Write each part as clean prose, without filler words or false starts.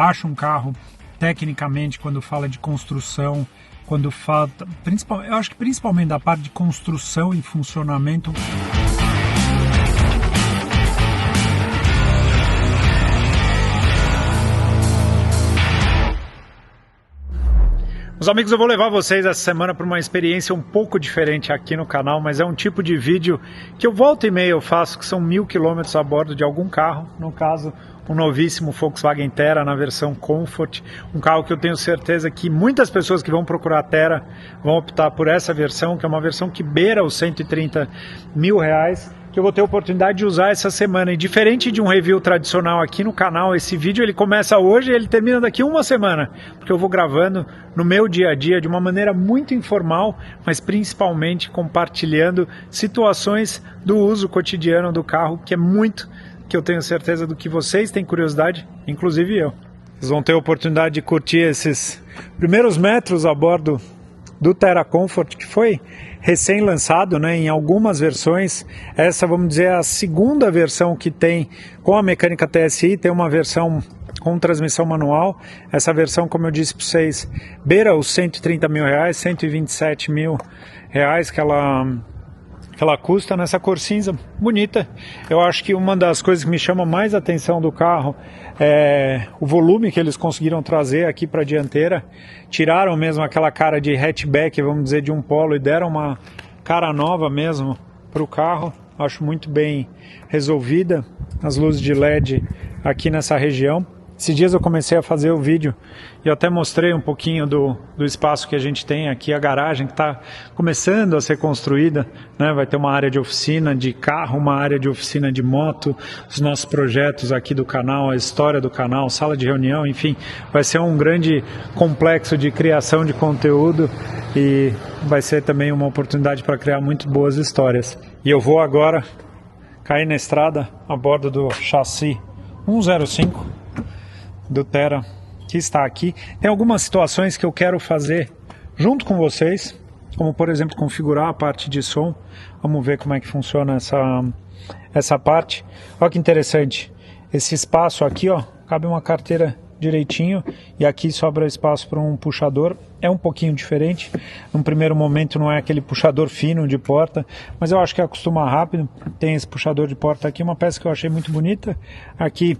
acho um carro, tecnicamente, quando fala de construção, quando fala, eu acho que principalmente da parte de construção e funcionamento. Meus amigos, eu vou levar vocês essa semana para uma experiência um pouco diferente aqui no canal, mas é um tipo de vídeo que eu volta e meia eu faço, que são 1000 km a bordo de algum carro, no caso um novíssimo Volkswagen Terra na versão Comfort, um carro que eu tenho certeza que muitas pessoas que vão procurar a Terra vão optar por essa versão, que é uma versão que beira os 130 mil reais, que eu vou ter a oportunidade de usar essa semana. E diferente de um review tradicional aqui no canal, esse vídeo ele começa hoje e ele termina daqui uma semana, porque eu vou gravando no meu dia a dia de uma maneira muito informal, mas principalmente compartilhando situações do uso cotidiano do carro, que é muito, que eu tenho certeza do que vocês têm curiosidade, inclusive eu. Vocês vão ter a oportunidade de curtir esses primeiros metros a bordo do Terra Comfort, que foi recém-lançado, né, em algumas versões. Essa, vamos dizer, é a segunda versão que tem com a mecânica TSI, tem uma versão com transmissão manual. Essa versão, como eu disse para vocês, beira os 130 mil reais, 127 mil reais que ela custa, nessa cor cinza bonita. Eu acho que uma das coisas que me chama mais a atenção do carro é o volume que eles conseguiram trazer aqui para a dianteira. Tiraram mesmo aquela cara de hatchback, vamos dizer, de um Polo, e deram uma cara nova mesmo para o carro. Acho muito bem resolvida as luzes de LED aqui nessa região. Esses dias eu comecei a fazer o vídeo e eu até mostrei um pouquinho do espaço que a gente tem aqui, a garagem que está começando a ser construída, né? Vai ter uma área de oficina de carro, uma área de oficina de moto, os nossos projetos aqui do canal, a história do canal, sala de reunião, enfim, vai ser um grande complexo de criação de conteúdo e vai ser também uma oportunidade para criar muito boas histórias. E eu vou agora cair na estrada a bordo do chassi 105 do Terra, que está aqui. Tem algumas situações que eu quero fazer junto com vocês, como por exemplo configurar a parte de som. Vamos ver como é que funciona essa parte. Olha que interessante, esse espaço aqui, ó, cabe uma carteira direitinho, e aqui sobra espaço para um puxador. É um pouquinho diferente, num primeiro momento não é aquele puxador fino de porta, mas eu acho que acostuma rápido. Tem esse puxador de porta aqui, uma peça que eu achei muito bonita, aqui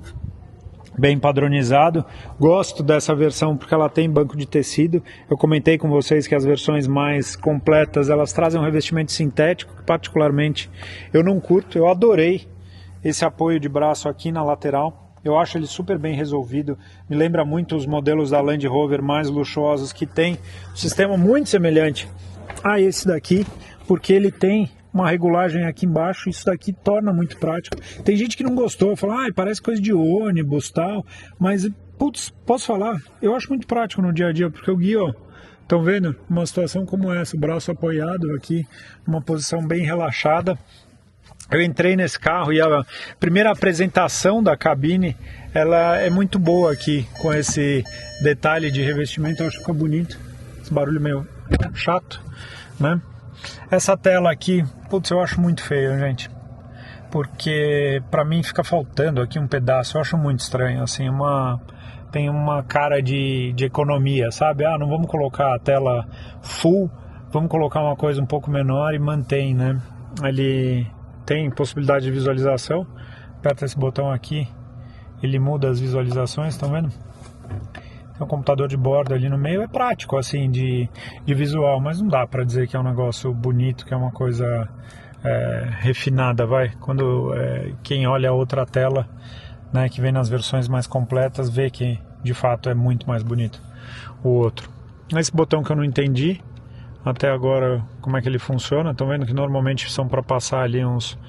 bem padronizado. Gosto dessa versão porque ela tem banco de tecido. Eu comentei com vocês que as versões mais completas, elas trazem um revestimento sintético, que particularmente eu não curto. Eu adorei esse apoio de braço aqui na lateral. Eu acho ele super bem resolvido. Me lembra muito os modelos da Land Rover mais luxuosos, que tem um sistema muito semelhante a esse daqui, porque ele tem uma regulagem aqui embaixo. Isso daqui torna muito prático. Tem gente que não gostou, fala, parece coisa de ônibus, tal, mas, putz, posso falar, eu acho muito prático no dia a dia, porque o guio, estão vendo, uma situação como essa, o braço apoiado aqui, numa posição bem relaxada. Eu entrei nesse carro e a primeira apresentação da cabine, ela é muito boa aqui, com esse detalhe de revestimento. Eu acho que fica bonito, esse barulho meio chato, né? Essa tela aqui, putz, eu acho muito feio, gente, porque pra mim fica faltando aqui um pedaço. Eu acho muito estranho, assim, tem uma cara de economia, sabe? Não vamos colocar a tela full, vamos colocar uma coisa um pouco menor e mantém, né? Ele tem possibilidade de visualização, aperta esse botão aqui, ele muda as visualizações, estão vendo? Tem um computador de bordo ali no meio, é prático assim de visual, mas não dá para dizer que é um negócio bonito, que é uma coisa refinada, vai. Quando quem olha a outra tela, né, que vem nas versões mais completas, vê que de fato é muito mais bonito o outro. Esse botão que eu não entendi até agora como é que ele funciona, estão vendo que normalmente são para passar ali uns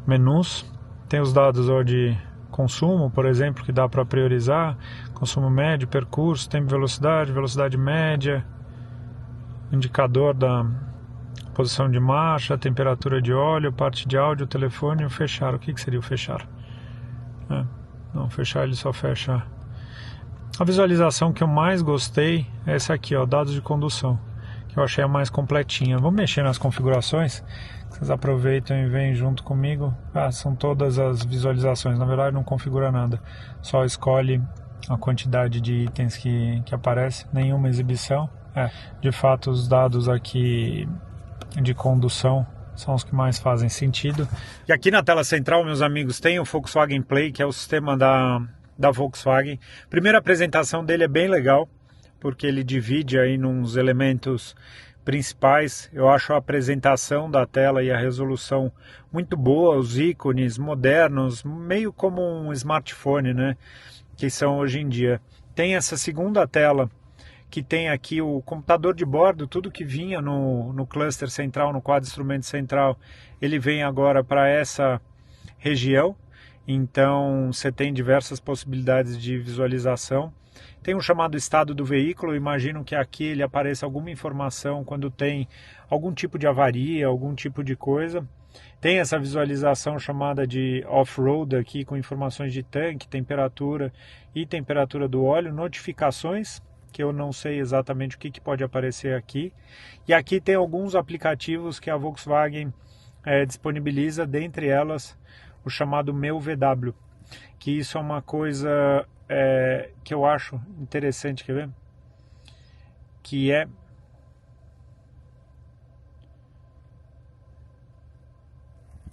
menus. Tem os dados de consumo, por exemplo, que dá para priorizar, consumo médio, percurso, tempo de velocidade, velocidade média, indicador da posição de marcha, temperatura de óleo, parte de áudio, telefone e o fechar. O que seria o fechar? Não, fechar ele só fecha. A visualização que eu mais gostei é essa aqui, dados de condução, que eu achei a mais completinha. Vamos mexer nas configurações, vocês aproveitam e vêm junto comigo. São todas as visualizações, na verdade não configura nada, só escolhe a quantidade de itens que aparece, nenhuma exibição. De fato, os dados aqui de condução são os que mais fazem sentido. E aqui na tela central, meus amigos, tem o Volkswagen Play, que é o sistema da Volkswagen. A primeira apresentação dele é bem legal, porque ele divide aí nos elementos principais. Eu acho a apresentação da tela e a resolução muito boa, os ícones modernos, meio como um smartphone, né, que são hoje em dia. Tem essa segunda tela, que tem aqui o computador de bordo, tudo que vinha no cluster central, no quadro de instrumento central, ele vem agora para essa região. Então você tem diversas possibilidades de visualização. Tem um chamado estado do veículo, eu imagino que aqui ele apareça alguma informação quando tem algum tipo de avaria, algum tipo de coisa. Tem essa visualização chamada de off-road aqui, com informações de tanque, temperatura e temperatura do óleo, notificações, que eu não sei exatamente o que pode aparecer aqui. E aqui tem alguns aplicativos que a Volkswagen disponibiliza, dentre elas o chamado Meu VW, que isso é uma coisa que eu acho interessante, quer ver? Que é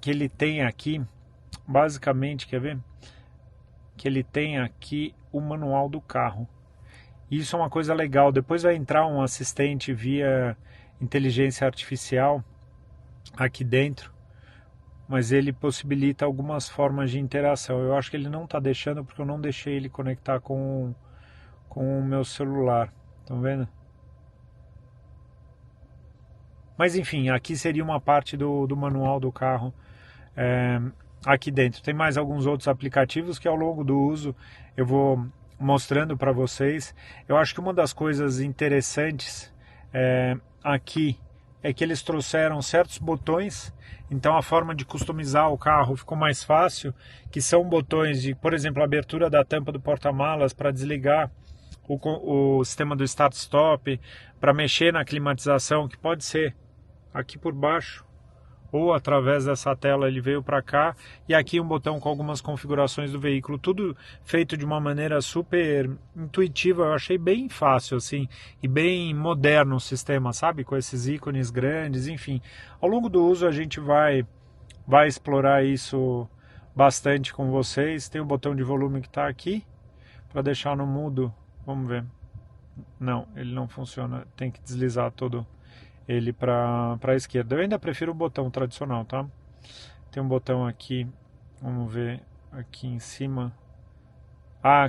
que ele tem aqui, basicamente, quer ver? Que ele tem aqui o manual do carro. Isso é uma coisa legal. Depois vai entrar um assistente via inteligência artificial aqui dentro, mas ele possibilita algumas formas de interação. Eu acho que ele não está deixando, porque eu não deixei ele conectar com o meu celular. Estão vendo? Mas enfim, aqui seria uma parte do manual do carro aqui dentro. Tem mais alguns outros aplicativos que ao longo do uso eu vou mostrando para vocês. Eu acho que uma das coisas interessantes aqui é que eles trouxeram certos botões, então a forma de customizar o carro ficou mais fácil, que são botões de, por exemplo, a abertura da tampa do porta-malas para desligar o sistema do start-stop, para mexer na climatização, que pode ser aqui por baixo, ou através dessa tela ele veio para cá, e aqui um botão com algumas configurações do veículo, tudo feito de uma maneira super intuitiva. Eu achei bem fácil assim, e bem moderno o sistema, sabe, com esses ícones grandes. Enfim, ao longo do uso a gente vai explorar isso bastante com vocês. Tem o botão de volume que está aqui, para deixar no mudo. Vamos ver, não, ele não funciona, tem que deslizar todo ele para a esquerda. Eu ainda prefiro o botão tradicional, tá? Tem um botão aqui, vamos ver, aqui em cima.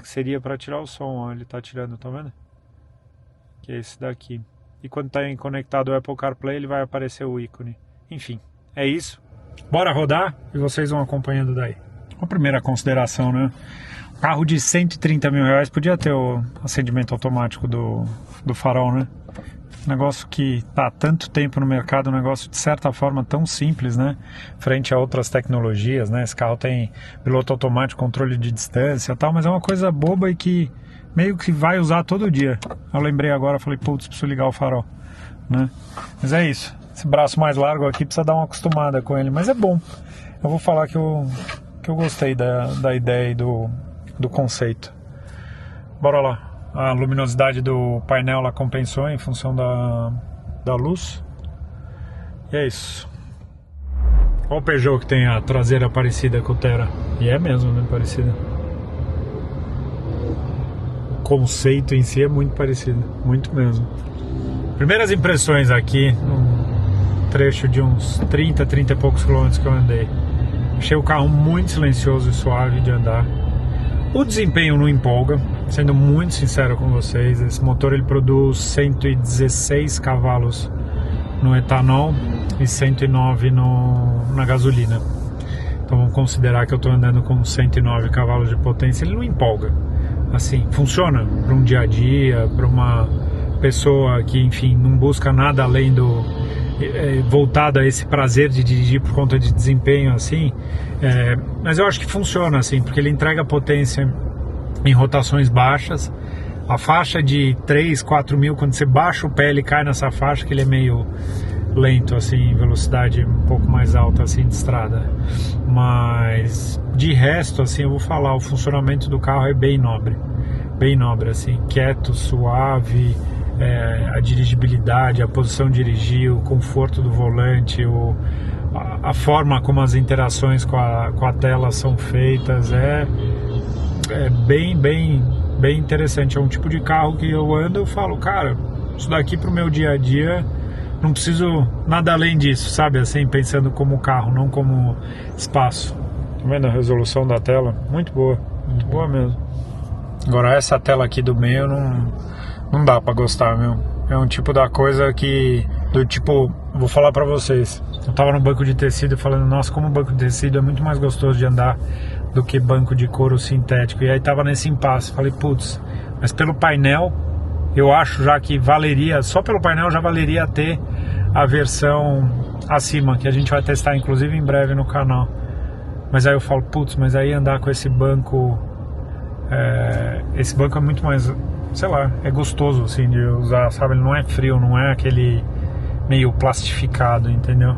Que seria para tirar o som, ó, ele tá tirando, tá vendo? Que é esse daqui. E quando tá conectado ao Apple CarPlay, ele vai aparecer o ícone. Enfim, é isso. Bora rodar e vocês vão acompanhando daí. A primeira consideração, né? Carro de 130 mil reais podia ter o acendimento automático do farol, né? Negócio que está há tanto tempo no mercado, um negócio de certa forma tão simples, né? Frente a outras tecnologias, né? Esse carro tem piloto automático, controle de distância e tal, mas é uma coisa boba e que meio que vai usar todo dia. Eu lembrei agora, falei, putz, preciso ligar o farol, né? Mas é isso. Esse braço mais largo aqui precisa dar uma acostumada com ele, mas é bom. Eu vou falar que eu gostei da ideia e do conceito. Bora lá. A luminosidade do painel lá compensou em função da luz. E é isso. Olha o Peugeot que tem a traseira parecida com o Terra. E é mesmo, né? Parecida. O conceito em si é muito parecido. Muito mesmo. Primeiras impressões aqui, num trecho de uns 30 e poucos quilômetros que eu andei. Achei o carro muito silencioso e suave de andar. O desempenho não empolga, sendo muito sincero com vocês. Esse motor ele produz 116 cavalos no etanol e 109 na gasolina. Então vamos considerar que eu estou andando com 109 cavalos de potência. Ele não empolga. Assim, funciona para um dia a dia, para uma pessoa que, enfim, não busca nada além voltado a esse prazer de dirigir por conta de desempenho, assim, mas eu acho que funciona assim, porque ele entrega potência em rotações baixas. A faixa de 3, 4 mil, quando você baixa o pé ele cai nessa faixa, que ele é meio lento assim, velocidade um pouco mais alta assim de estrada, mas de resto assim, eu vou falar, o funcionamento do carro é bem nobre, bem nobre, assim, quieto, suave, a dirigibilidade, a posição de dirigir, o conforto do volante, a forma como as interações com a tela são feitas, é bem interessante. É um tipo de carro que eu ando, eu falo, cara, isso daqui pro meu dia a dia, não preciso nada além disso, sabe? Assim, pensando como carro, não como espaço. Tá vendo a resolução da tela? Muito boa mesmo. Agora essa tela aqui do meio não dá pra gostar, meu. É um tipo da coisa que, do tipo, vou falar pra vocês. Eu tava no banco de tecido falando, nossa, como banco de tecido é muito mais gostoso de andar do que banco de couro sintético. E aí tava nesse impasse. Falei, putz, mas pelo painel, eu acho já que valeria, só pelo painel já valeria ter a versão acima, que a gente vai testar inclusive em breve no canal. Mas aí eu falo, putz, mas aí andar com esse banco é muito mais, sei lá, é gostoso assim de usar, sabe? Ele não é frio, não é aquele meio plastificado, entendeu?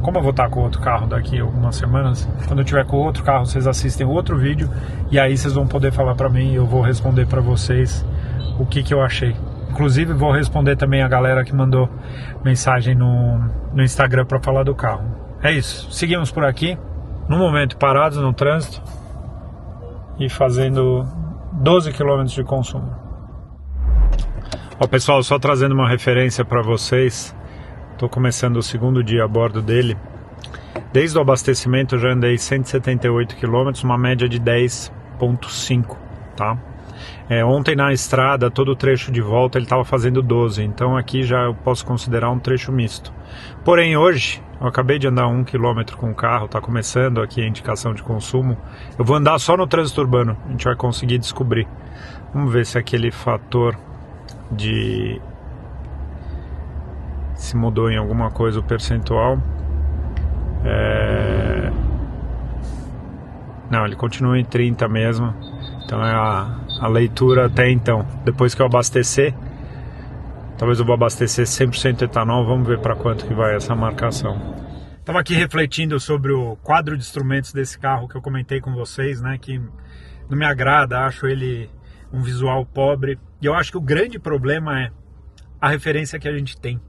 Como eu vou estar com outro carro daqui a algumas semanas, quando eu tiver com outro carro, vocês assistem outro vídeo e aí vocês vão poder falar pra mim e eu vou responder pra vocês o que eu achei. Inclusive vou responder também a galera que mandou mensagem no Instagram pra falar do carro. É isso, seguimos por aqui, no momento parados no trânsito e fazendo 12 km de consumo. Ó, pessoal, só trazendo uma referência pra vocês. Estou começando o segundo dia a bordo dele. Desde o abastecimento eu já andei 178 km, uma média de 10,5, tá? Ontem na estrada, todo o trecho de volta ele estava fazendo 12, então aqui já eu posso considerar um trecho misto. Porém hoje, eu acabei de andar 1 km com o carro, está começando aqui a indicação de consumo. Eu vou andar só no trânsito urbano, a gente vai conseguir descobrir. Vamos ver se aquele fator de... se mudou em alguma coisa o percentual. Não, ele continua em 30 mesmo. Então é a leitura até então. Depois que eu abastecer, talvez eu vou abastecer 100% etanol. Vamos ver para quanto que vai essa marcação. Estava aqui refletindo sobre o quadro de instrumentos desse carro que eu comentei com vocês, né? Que não me agrada, acho ele um visual pobre. E eu acho que o grande problema é a referência que a gente tem.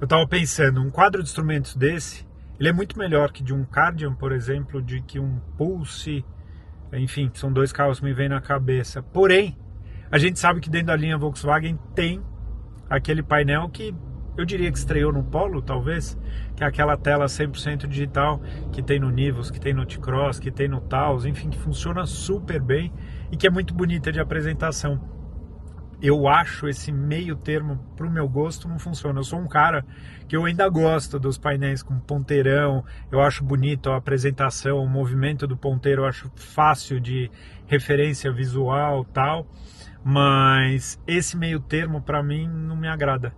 Eu estava pensando, um quadro de instrumentos desse, ele é muito melhor que de um Kardian, por exemplo, de que um Pulse, enfim, são dois carros que me vêm na cabeça. Porém, a gente sabe que dentro da linha Volkswagen tem aquele painel que eu diria que estreou no Polo, talvez, que é aquela tela 100% digital que tem no Nivus, que tem no T-Cross, que tem no Taos, enfim, que funciona super bem e que é muito bonita de apresentação. Eu acho esse meio termo, pro meu gosto, não funciona. Eu sou um cara que eu ainda gosto dos painéis com ponteirão, eu acho bonito a apresentação, o movimento do ponteiro, eu acho fácil de referência visual e tal, mas esse meio termo pra mim não me agrada.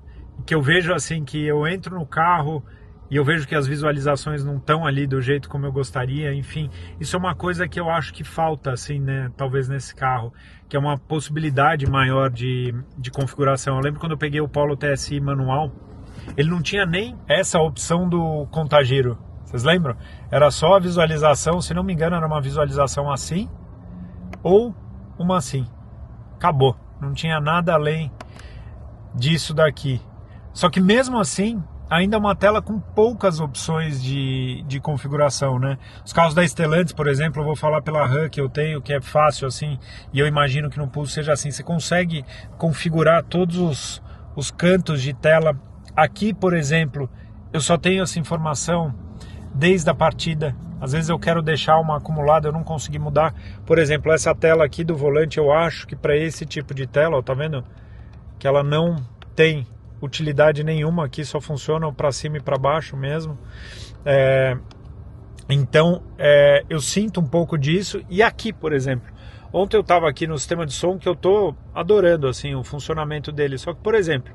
Que eu vejo assim, que eu entro no carro e eu vejo que as visualizações não estão ali do jeito como eu gostaria, enfim, isso é uma coisa que eu acho que falta, assim, né, talvez nesse carro, que é uma possibilidade maior de configuração. Eu lembro quando eu peguei o Polo TSI manual, ele não tinha nem essa opção do contagiro, vocês lembram? Era só a visualização, se não me engano era uma visualização assim, ou uma assim, acabou, não tinha nada além disso daqui. Só que mesmo assim, ainda é uma tela com poucas opções de configuração, né? Os carros da Stellantis, por exemplo, eu vou falar pela RAM que eu tenho, que é fácil assim, e eu imagino que no Pulse seja assim. Você consegue configurar todos os cantos de tela. Aqui, por exemplo, eu só tenho essa informação desde a partida. Às vezes eu quero deixar uma acumulada, eu não consegui mudar. Por exemplo, essa tela aqui do volante, eu acho que para esse tipo de tela, ó, tá vendo? Que ela não tem utilidade nenhuma aqui, só funciona para cima e para baixo mesmo. Então eu sinto um pouco disso. E aqui, por exemplo, ontem eu estava aqui no sistema de som que eu tô adorando assim, o funcionamento dele. Só que, por exemplo,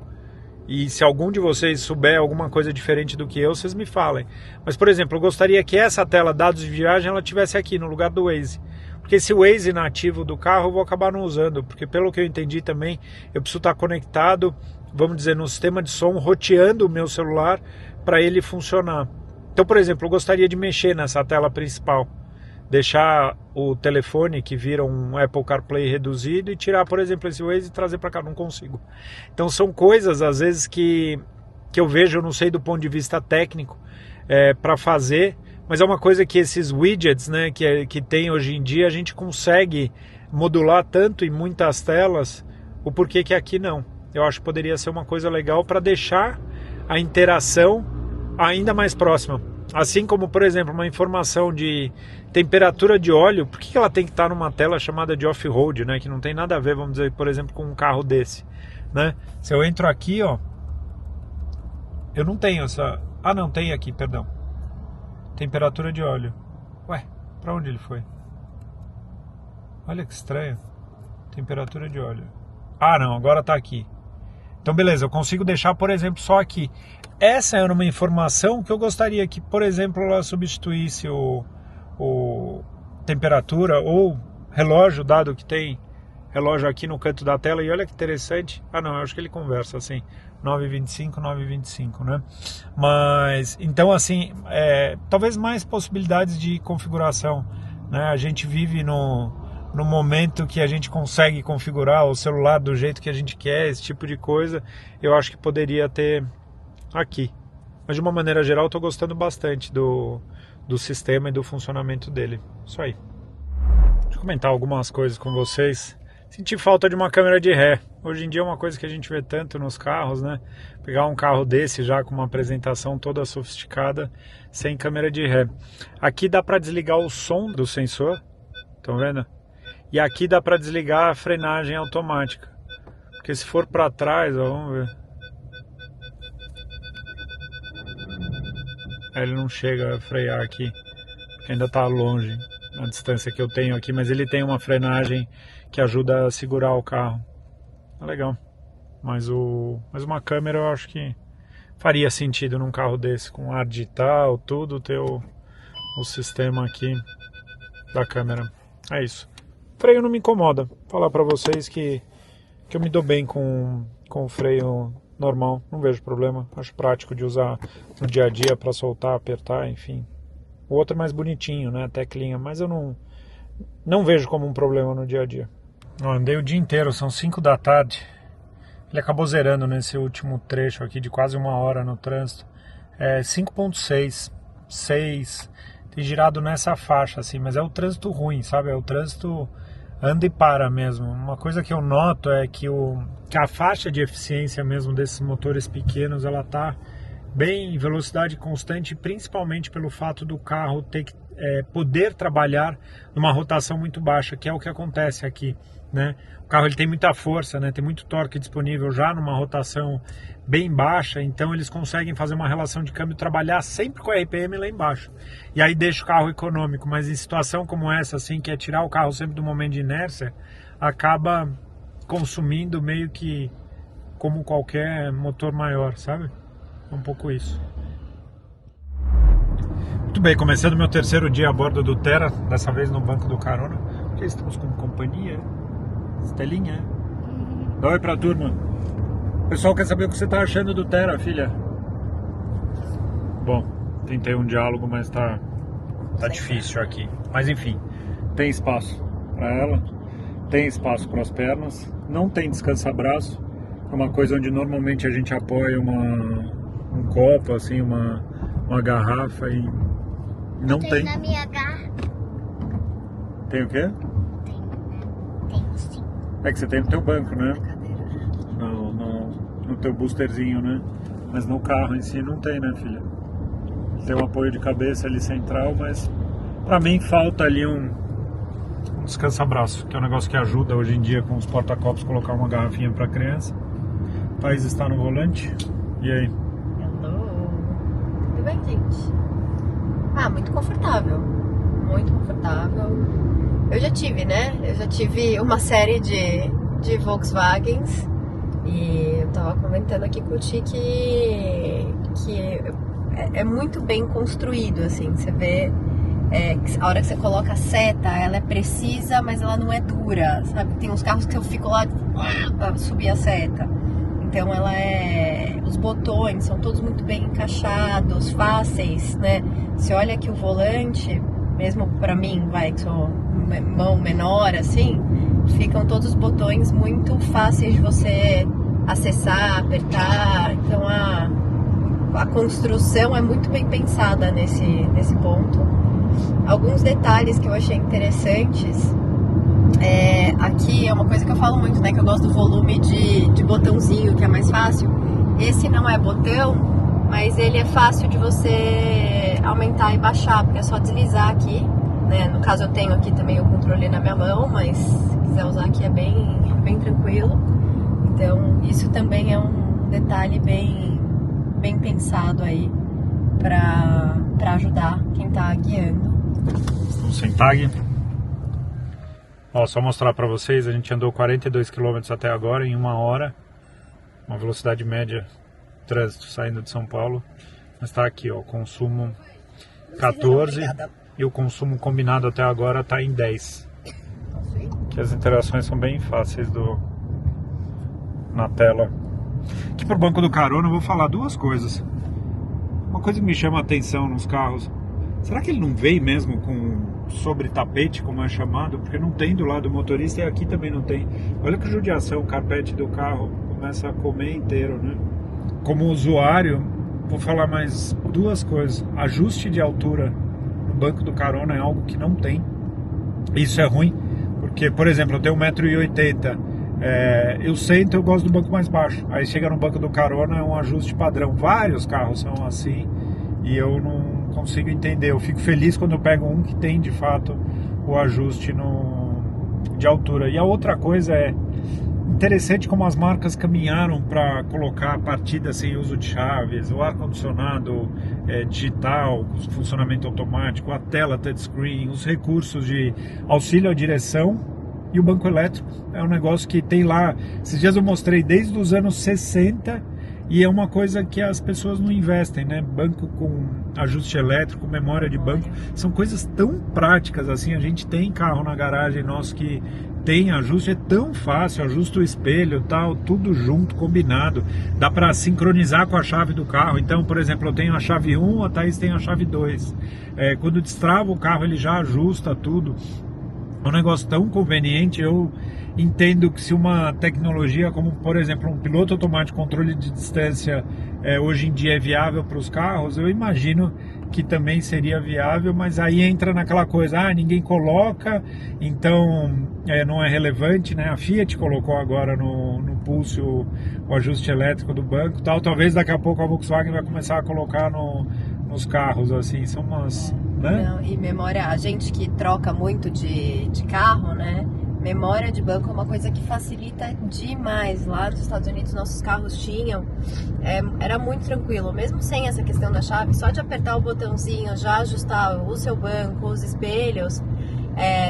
e se algum de vocês souber alguma coisa diferente do que eu, vocês me falem. Mas, por exemplo, eu gostaria que essa tela dados de viagem ela tivesse aqui no lugar do Waze. Porque esse Waze nativo do carro eu vou acabar não usando, porque pelo que eu entendi também, eu preciso estar conectado, vamos dizer, no sistema de som, roteando o meu celular para ele funcionar. Então, por exemplo, eu gostaria de mexer nessa tela principal. deixar o telefone que vira um Apple CarPlay reduzido e tirar, por exemplo, esse Waze e trazer para cá. Não consigo. Então são coisas, às vezes, que eu vejo, eu não sei do ponto de vista técnico, para fazer, mas é uma coisa que esses widgets, né, que tem hoje em dia, a gente consegue modular tanto em muitas telas, o porquê que aqui não. Eu acho que poderia ser uma coisa legal para deixar a interação ainda mais próxima. Assim como, por exemplo, uma informação de temperatura de óleo, por que ela tem que estar numa tela chamada de off-road, né? Que não tem nada a ver, vamos dizer, por exemplo, com um carro desse, né? Se eu entro aqui, ó, eu não tenho essa... Ah, não, tem aqui, perdão. Temperatura de óleo. Ué, pra onde ele foi? Olha que estranho. Temperatura de óleo. Ah, não, agora tá aqui. Então, beleza, eu consigo deixar, por exemplo, só aqui. Essa era uma informação que eu gostaria que, por exemplo, ela substituísse o temperatura ou relógio, dado que tem relógio aqui no canto da tela. E olha que interessante. Ah, não, eu acho que ele conversa assim, 9h25, 9h25, né? Mas, então, assim, talvez mais possibilidades de configuração, né? A gente vive no momento que a gente consegue configurar o celular do jeito que a gente quer, esse tipo de coisa, eu acho que poderia ter aqui. Mas de uma maneira geral, eu tô gostando bastante do sistema e do funcionamento dele. Isso aí. Deixa eu comentar algumas coisas com vocês. Senti falta de uma câmera de ré. Hoje em dia é uma coisa que a gente vê tanto nos carros, né? Pegar um carro desse já com uma apresentação toda sofisticada, sem câmera de ré. Aqui dá para desligar o som do sensor, estão vendo? E aqui dá para desligar a frenagem automática. Porque se for para trás, ó, vamos ver. Ele não chega a frear aqui, porque ainda está longe a distância que eu tenho aqui, mas ele tem uma frenagem que ajuda a segurar o carro. É legal. Mas uma câmera eu acho que faria sentido num carro desse, com ar digital, tudo, ter o sistema aqui da câmera. É isso. Freio não me incomoda. Vou falar pra vocês que eu me dou bem com o freio normal, não vejo problema. Acho prático de usar no dia a dia para soltar, apertar, enfim. O outro é mais bonitinho, né, teclinha, mas eu não vejo como um problema no dia a dia. Eu andei o dia inteiro, são 5 da tarde. Ele acabou zerando nesse último trecho aqui de quase 1 hora no trânsito. 5.6, 6, tem girado nessa faixa assim, mas é o trânsito ruim, sabe? É o trânsito anda e para mesmo. Uma coisa que eu noto é que a faixa de eficiência mesmo desses motores pequenos, ela tá bem em velocidade constante, principalmente pelo fato do carro ter que poder trabalhar numa rotação muito baixa, que é o que acontece aqui, né? O carro ele tem muita força, né? Tem muito torque disponível já numa rotação bem baixa, então eles conseguem fazer uma relação de câmbio, trabalhar sempre com a RPM lá embaixo, e aí deixa o carro econômico. Mas em situação como essa, assim, que é tirar o carro sempre do momento de inércia, acaba consumindo meio que como qualquer motor maior, sabe? É um pouco isso. Muito bem, começando meu terceiro dia a bordo do Terra, dessa vez no banco do carona, porque estamos com companhia, Estelinha. Dá oi pra turma. O pessoal quer saber o que você tá achando do Terra, filha. Bom, tentei um diálogo, mas tá difícil aqui. Mas enfim, tem espaço para ela, tem espaço para as pernas, não tem descansa-braço, é uma coisa onde normalmente a gente apoia um copo, assim, uma garrafa e não tem. Na minha garrafa. Tem o quê? Tenho sim. É que você tem no teu banco, né? No teu boosterzinho, né? Mas no carro em si não tem, né, filha? Tem um apoio de cabeça ali central, mas pra mim falta ali um descansa-braço, que é um negócio que ajuda hoje em dia com os porta-copos colocar uma garrafinha pra criança. O Thaís está no volante. E aí? Hello. Tudo bem, gente? Muito confortável. Muito confortável. Eu já tive, né? Eu já tive uma série de Volkswagens. E eu tava comentando aqui com o Ti que é muito bem construído, assim. Você vê, a hora que você coloca a seta, ela é precisa, mas ela não é dura, sabe? Tem uns carros que eu fico lá pra subir a seta. Então os botões são todos muito bem encaixados, fáceis, né? Você olha aqui o volante, mesmo pra mim, que sou mão menor, assim, ficam todos os botões muito fáceis de você acessar, apertar. Então a construção é muito bem pensada nesse ponto. Alguns detalhes que eu achei interessantes. Aqui é uma coisa que eu falo muito, né? Que eu gosto do volume de botãozinho, que é mais fácil. Esse não é botão, mas ele é fácil de você aumentar e baixar, porque é só deslizar aqui, né? No caso eu tenho aqui também o controle na minha mão, mas se quiser usar aqui é bem tranquilo. Então isso também é um detalhe bem pensado aí pra ajudar quem tá guiando. Vamos sem tag. Ó, só mostrar para vocês, a gente andou 42 km até agora em 1 hora, uma velocidade média trânsito saindo de São Paulo, mas tá aqui, ó, consumo 14 e o consumo combinado até agora tá em 10. Que as interações são bem fáceis na tela. Aqui pro banco do carona eu vou falar duas coisas. Uma coisa que me chama a atenção nos carros, será que ele não veio mesmo com sobre tapete, como é chamado? Porque não tem do lado do motorista e aqui também não tem. Olha que judiação, o carpete do carro começa a comer inteiro, né? Como usuário, vou falar mais duas coisas. Ajuste de altura no banco do carona é algo que não tem. Isso é ruim, porque, por exemplo, eu tenho 1,80 m. Eu sento, eu gosto do banco mais baixo. Aí chega no banco do carona, é um ajuste padrão. Vários carros são assim e eu não consigo entender. Eu fico feliz quando eu pego um que tem de fato o ajuste de altura. E a outra coisa é interessante como as marcas caminharam para colocar a partida sem uso de chaves, o ar-condicionado digital, funcionamento automático, a tela touchscreen, os recursos de auxílio à direção. E o banco elétrico é um negócio que tem lá, esses dias eu mostrei desde os anos 60 e é uma coisa que as pessoas não investem, né? Banco com ajuste elétrico, memória de banco, são coisas tão práticas assim. A gente tem carro na garagem nosso que tem ajuste, é tão fácil, ajusta o espelho, tal, tudo junto, combinado, dá para sincronizar com a chave do carro. Então, por exemplo, eu tenho a chave 1, a Thaís tem a chave 2. Quando destrava o carro ele já ajusta tudo. É um negócio tão conveniente. Eu entendo que se uma tecnologia como, por exemplo, um piloto automático, controle de distância, hoje em dia é viável para os carros, eu imagino que também seria viável, mas aí entra naquela coisa, ninguém coloca, então não é relevante, né? A Fiat colocou agora no Pulse o ajuste elétrico do banco, tal. Talvez daqui a pouco a Volkswagen vai começar a colocar nos carros, assim, são umas... Né? Não, e memória, a gente que troca muito de carro, né? Memória de banco é uma coisa que facilita demais. Lá nos Estados Unidos nossos carros tinham, era muito tranquilo, mesmo sem essa questão da chave, só de apertar o botãozinho, já ajustar o seu banco, os espelhos.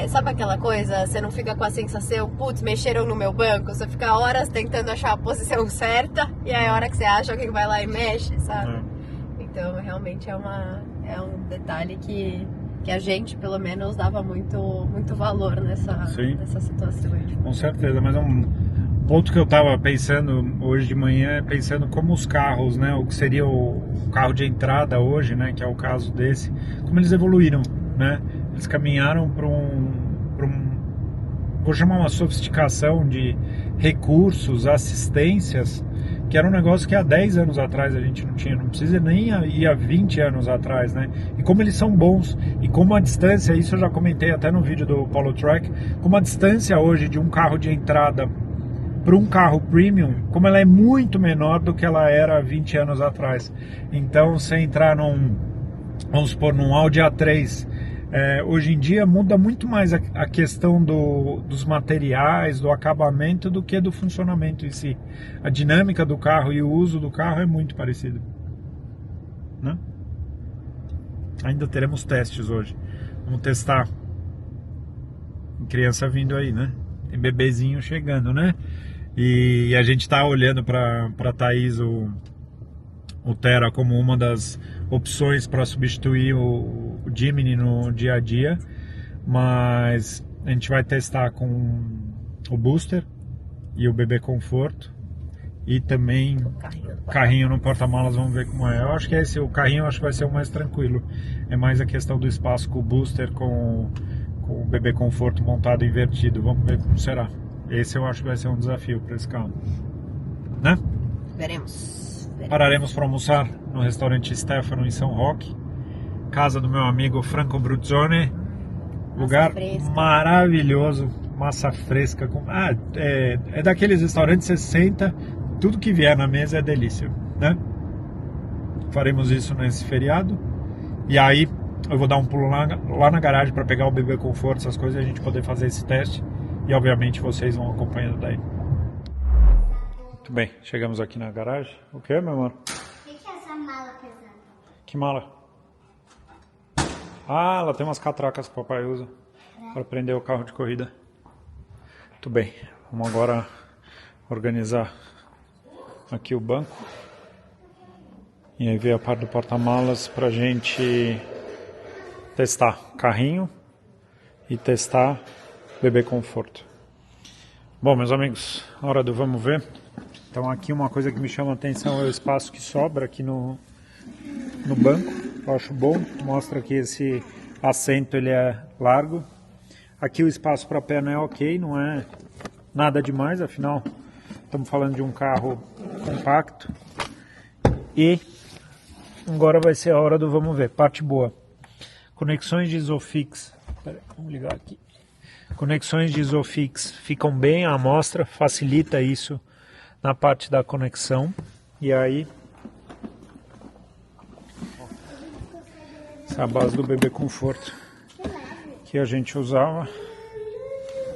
Sabe aquela coisa, você não fica com a sensação, putz, mexeram no meu banco, você fica horas tentando achar a posição certa e aí a hora que você acha, alguém vai lá e mexe, sabe? Então realmente é um detalhe que a gente, pelo menos, dava muito valor nessa situação. Com certeza, mas é um ponto que eu estava pensando hoje de manhã, pensando como os carros, né, o que seria o carro de entrada hoje, né, que é o caso desse, como eles evoluíram, né? Eles caminharam para vou chamar uma sofisticação de recursos, assistências, que era um negócio que há 10 anos atrás a gente não tinha, não precisa nem ir há 20 anos atrás, né? E como eles são bons, e como a distância, isso eu já comentei até no vídeo do Polo Track, como a distância hoje de um carro de entrada para um carro premium, como ela é muito menor do que ela era há 20 anos atrás. Então, se entrar vamos supor, num Audi A3, hoje em dia muda muito mais a questão dos materiais, do acabamento, do que do funcionamento em si. A dinâmica do carro e o uso do carro é muito parecido, né? Ainda teremos testes hoje. Vamos testar. Tem criança vindo aí, né? Tem bebezinho chegando, né? E a gente tá olhando para Thaís o Terra como uma das opções para substituir o Jimny no dia a dia, mas a gente vai testar com o Booster e o Bebê Conforto e também carrinho no porta-malas, vamos ver como é. Eu acho que esse, o carrinho, eu acho que vai ser o mais tranquilo. É mais a questão do espaço com o booster, com o bebê conforto montado invertido. Vamos ver como será. Esse eu acho que vai ser um desafio para esse carro, né? Veremos. Pararemos para almoçar no restaurante Stefano em São Roque, casa do meu amigo Franco Bruzzone. Lugar maravilhoso, massa fresca. É daqueles restaurantes que você senta, tudo que vier na mesa é delícia, né? Faremos isso nesse feriado. E aí eu vou dar um pulo lá na garagem para pegar o bebê conforto, essas coisas, e a gente poder fazer esse teste. E obviamente vocês vão acompanhando daí. Muito bem, chegamos aqui na garagem. O que, meu amor? O que é essa mala pesada? Que mala? Ah, ela tem umas catracas que o papai usa para prender o carro de corrida. Muito bem, vamos agora organizar aqui o banco. E aí ver a parte do porta-malas pra gente testar carrinho e testar bebê conforto. Bom, meus amigos, hora do vamos ver. Então aqui uma coisa que me chama a atenção é o espaço que sobra aqui no banco. Eu acho bom, mostra que esse assento ele é largo. Aqui o espaço para perna é ok, não é nada demais, afinal estamos falando de um carro compacto. E agora vai ser a hora do vamos ver, parte boa. Conexões de Isofix, vamos ligar aqui. Conexões de Isofix ficam bem à amostra, facilita isso na parte da conexão. E aí, essa é a base do bebê conforto que a gente usava.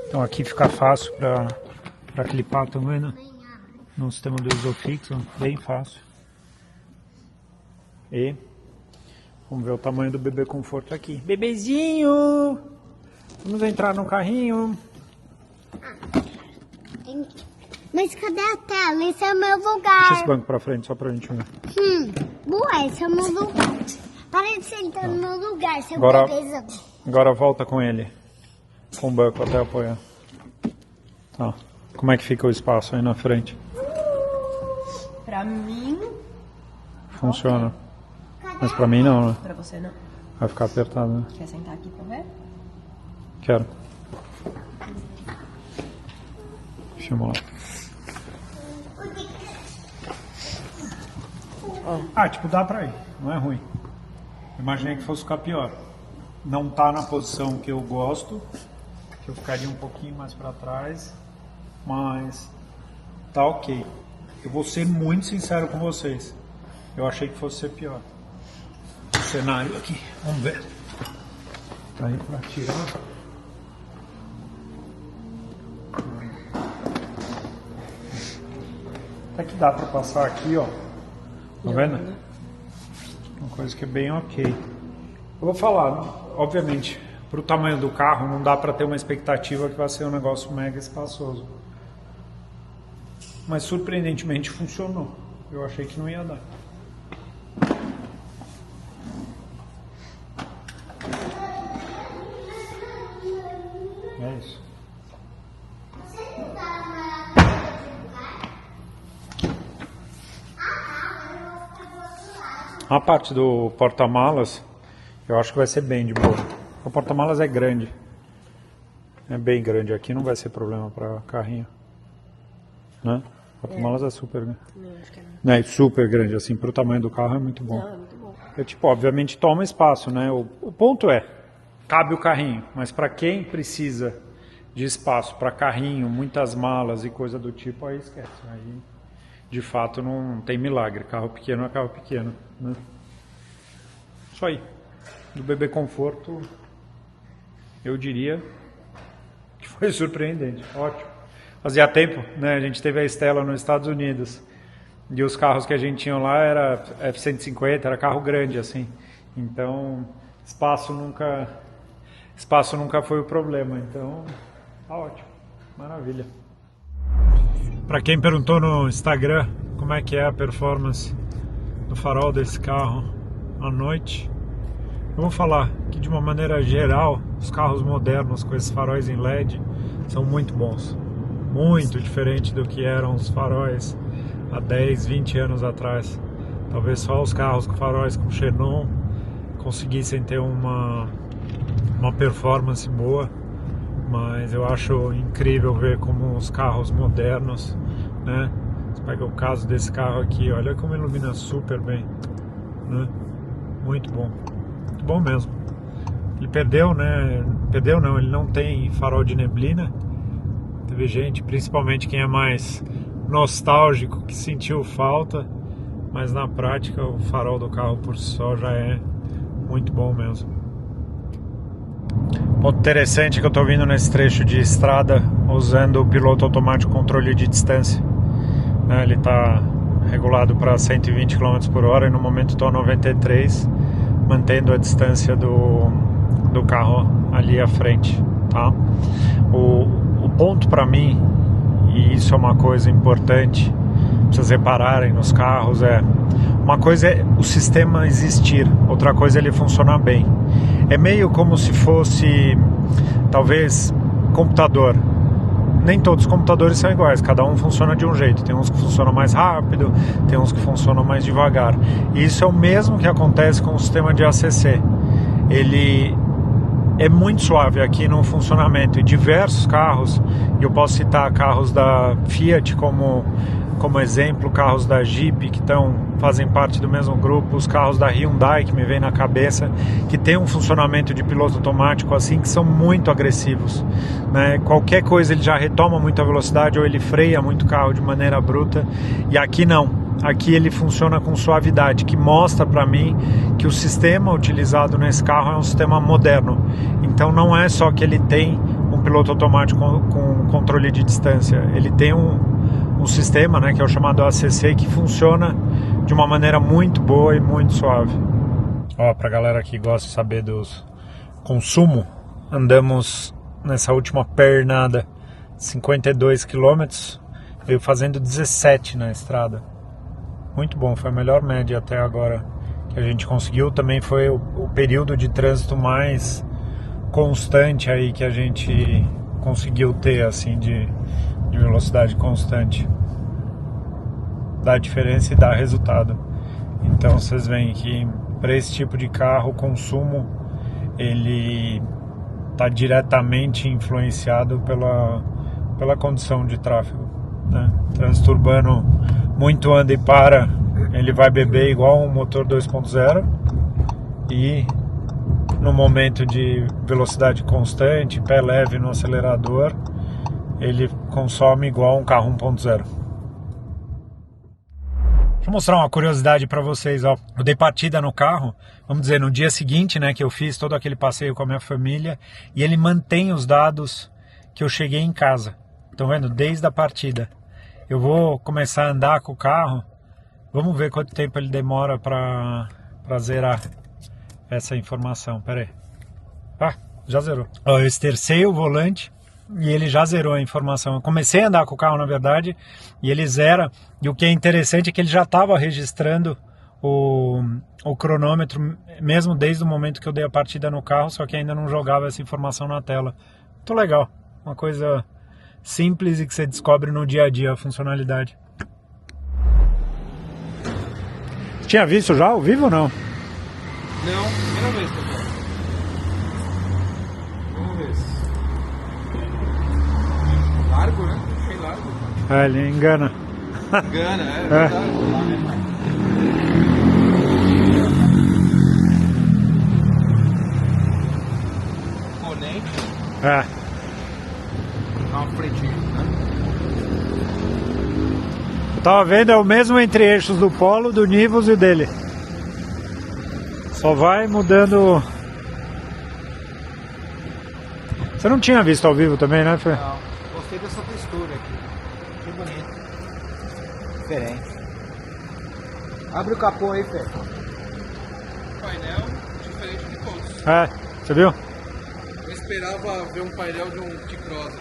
Então aqui fica fácil para clipar, tá vendo? No sistema do Isofix, ó, bem fácil. E vamos ver o tamanho do bebê conforto aqui. Bebezinho! Vamos entrar no carrinho. Mas cadê a tela? Esse é o meu lugar. Deixa esse banco pra frente só pra gente ver. Boa, esse é o meu lugar. Para de sentar no meu lugar, seu Agora, bebezão. agora volta com ele. Com o banco até apoiar. Tá. Como é que fica o espaço aí na frente? Pra mim... Funciona. Mas pra mim não, né? Pra você não. Vai ficar apertado, né? Quer sentar aqui pra ver? Quero. Filma lá. Ah, tipo, dá pra ir. Não é ruim. Imaginei que fosse ficar pior. Não tá na posição que eu gosto. Que eu ficaria um pouquinho mais pra trás. Mas tá ok. Eu vou ser muito sincero com vocês. Eu achei que fosse ser pior. O cenário aqui. Vamos ver. Tá aí pra tirar. Até que dá pra passar aqui, ó. Tá vendo? Uma coisa que é bem ok. Eu vou falar, obviamente, pro tamanho do carro, não dá pra ter uma expectativa que vai ser um negócio mega espaçoso. Mas surpreendentemente funcionou. Eu achei que não ia dar. É isso. A parte do porta-malas, eu acho que vai ser bem de boa. O porta-malas é grande. É bem grande. Aqui não vai ser problema para carrinho. Né? O porta-malas é super grande. Não, acho que não. Não é super grande, assim, pro tamanho do carro é muito bom. Não, é muito bom. É tipo, obviamente toma espaço, né? O ponto é, cabe o carrinho, mas para quem precisa de espaço para carrinho, muitas malas e coisa do tipo, aí esquece. Aí, de fato, não tem milagre. Carro pequeno é carro pequeno, né? Isso aí. Do bebê conforto, eu diria que foi surpreendente. Ótimo. Fazia tempo, né? A gente teve a Stella nos Estados Unidos. E os carros que a gente tinha lá era F-150, era carro grande, assim. Então, espaço nunca foi o problema. Então, tá ótimo. Maravilha. Para quem perguntou no Instagram como é que é a performance do farol desse carro à noite, eu vou falar que de uma maneira geral, os carros modernos com esses faróis em LED são muito bons. Muito diferente do que eram os faróis há 10, 20 anos atrás. Talvez só os carros com faróis com xenon conseguissem ter uma performance boa, mas eu acho incrível ver como os carros modernos, né? Você pega o caso desse carro aqui, olha como ilumina super bem, né? Muito bom mesmo. Ele perdeu, né? Perdeu não, ele não tem farol de neblina. Teve gente, principalmente quem é mais nostálgico, que sentiu falta, mas na prática o farol do carro por si só já é muito bom mesmo. Ponto interessante que eu estou vindo nesse trecho de estrada usando o piloto automático controle de distância, né? Ele está regulado para 120 km por hora e no momento estou a 93, mantendo a distância do carro ali à frente, tá? O ponto para mim, e isso é uma coisa importante pra vocês repararem nos carros, uma coisa é o sistema existir, outra coisa é ele funcionar bem. É meio como se fosse, talvez, computador. Nem todos os computadores são iguais, cada um funciona de um jeito. Tem uns que funcionam mais rápido, tem uns que funcionam mais devagar. E isso é o mesmo que acontece com o sistema de ACC. Ele é muito suave aqui no funcionamento. E diversos carros, e eu posso citar carros da Fiat como exemplo, carros da Jeep que fazem parte do mesmo grupo, os carros da Hyundai que me vem na cabeça, que tem um funcionamento de piloto automático assim, que são muito agressivos, né? Qualquer coisa ele já retoma muita velocidade ou ele freia muito o carro de maneira bruta, e aqui não. Aqui ele funciona com suavidade, que mostra para mim que o sistema utilizado nesse carro é um sistema moderno. Então não é só que ele tem um piloto automático com controle de distância, ele tem um sistema, né, que é o chamado ACC, que funciona de uma maneira muito boa e muito suave. Ó, pra galera que gosta de saber dos consumo, andamos nessa última pernada 52 km, veio fazendo 17 na estrada. Muito bom, foi a melhor média até agora que a gente conseguiu. Também foi o período de trânsito mais constante aí que a gente conseguiu ter, assim, de velocidade constante. Dá diferença e dá resultado. Então vocês veem que para esse tipo de carro o consumo ele está diretamente influenciado pela condição de tráfego, né? Trânsito urbano, muito anda e para, ele vai beber igual um motor 2.0, e no momento de velocidade constante, pé leve no acelerador, ele consome igual um carro 1.0. Deixa eu mostrar uma curiosidade para vocês, ó. Eu dei partida no carro, vamos dizer, no dia seguinte, né, que eu fiz todo aquele passeio com a minha família, e ele mantém os dados que eu cheguei em casa. Estão vendo? Desde a partida. Eu vou começar a andar com o carro, vamos ver quanto tempo ele demora para zerar essa informação. Pera aí. Ah, já zerou. Ó, eu estercei o volante e ele já zerou a informação. Eu comecei a andar com o carro, na verdade, e ele zera. E o que é interessante é que ele já estava registrando o cronômetro, mesmo desde o momento que eu dei a partida no carro, só que ainda não jogava essa informação na tela. Muito legal. Uma coisa simples e que você descobre no dia a dia a funcionalidade. Tinha visto já ao vivo ou não? Não, primeira vez que eu tô. Primeira vez. Largo, né? Bem largo. É, ele engana. Engana, é verdade. Imponente. É. Dá uma pretinha, né? Eu tava vendo, é o mesmo entre eixos do Polo, do Nivus e dele. Só vai mudando. Você não tinha visto ao vivo também, né, Fê? Não, gostei dessa textura aqui. Que bonito. Diferente. Abre o capô aí, Fê. Painel diferente de todos. É, você viu? Eu esperava ver um painel de um T-Cross.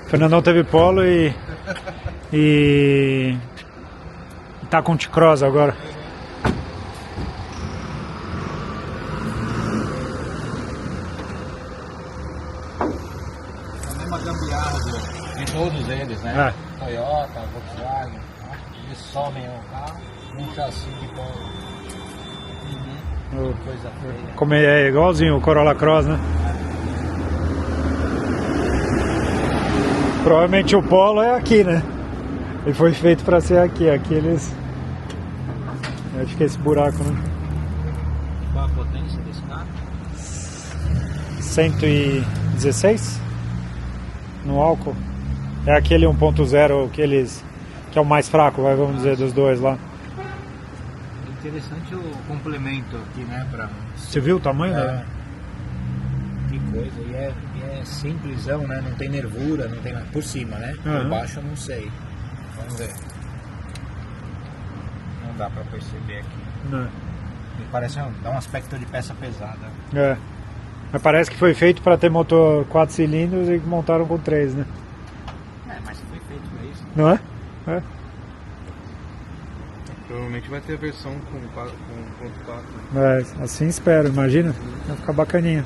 O Fernandão teve Polo e tá com T-Cross agora. A mesma gambiarra de todos eles, né? É. Toyota, Volkswagen. Eles somem o carro, um chassi de polo. Coisa feia. Como é igualzinho o Corolla Cross, né? Provavelmente o Polo é aqui, né? Ele foi feito para ser aqui. Aqui eles... Acho que é esse buraco, né? Qual a potência desse carro? 116 no álcool. É aquele 1.0 que é o mais fraco, vamos dizer, dos dois lá. Interessante o complemento aqui, né? Você viu o tamanho, né? Que coisa, e é simplesão, né? Não tem nervura, não tem nada por cima, né? Uhum. Por baixo eu não sei. Vamos ver. Não dá pra perceber aqui. Não. Me parece, dá um aspecto de peça pesada. É. Mas parece que foi feito para ter motor 4 cilindros e montaram com 3, né? Mas foi feito pra isso. Não é? É. Provavelmente vai ter a versão com 1.4. É, assim espero, imagina. Vai ficar bacaninha.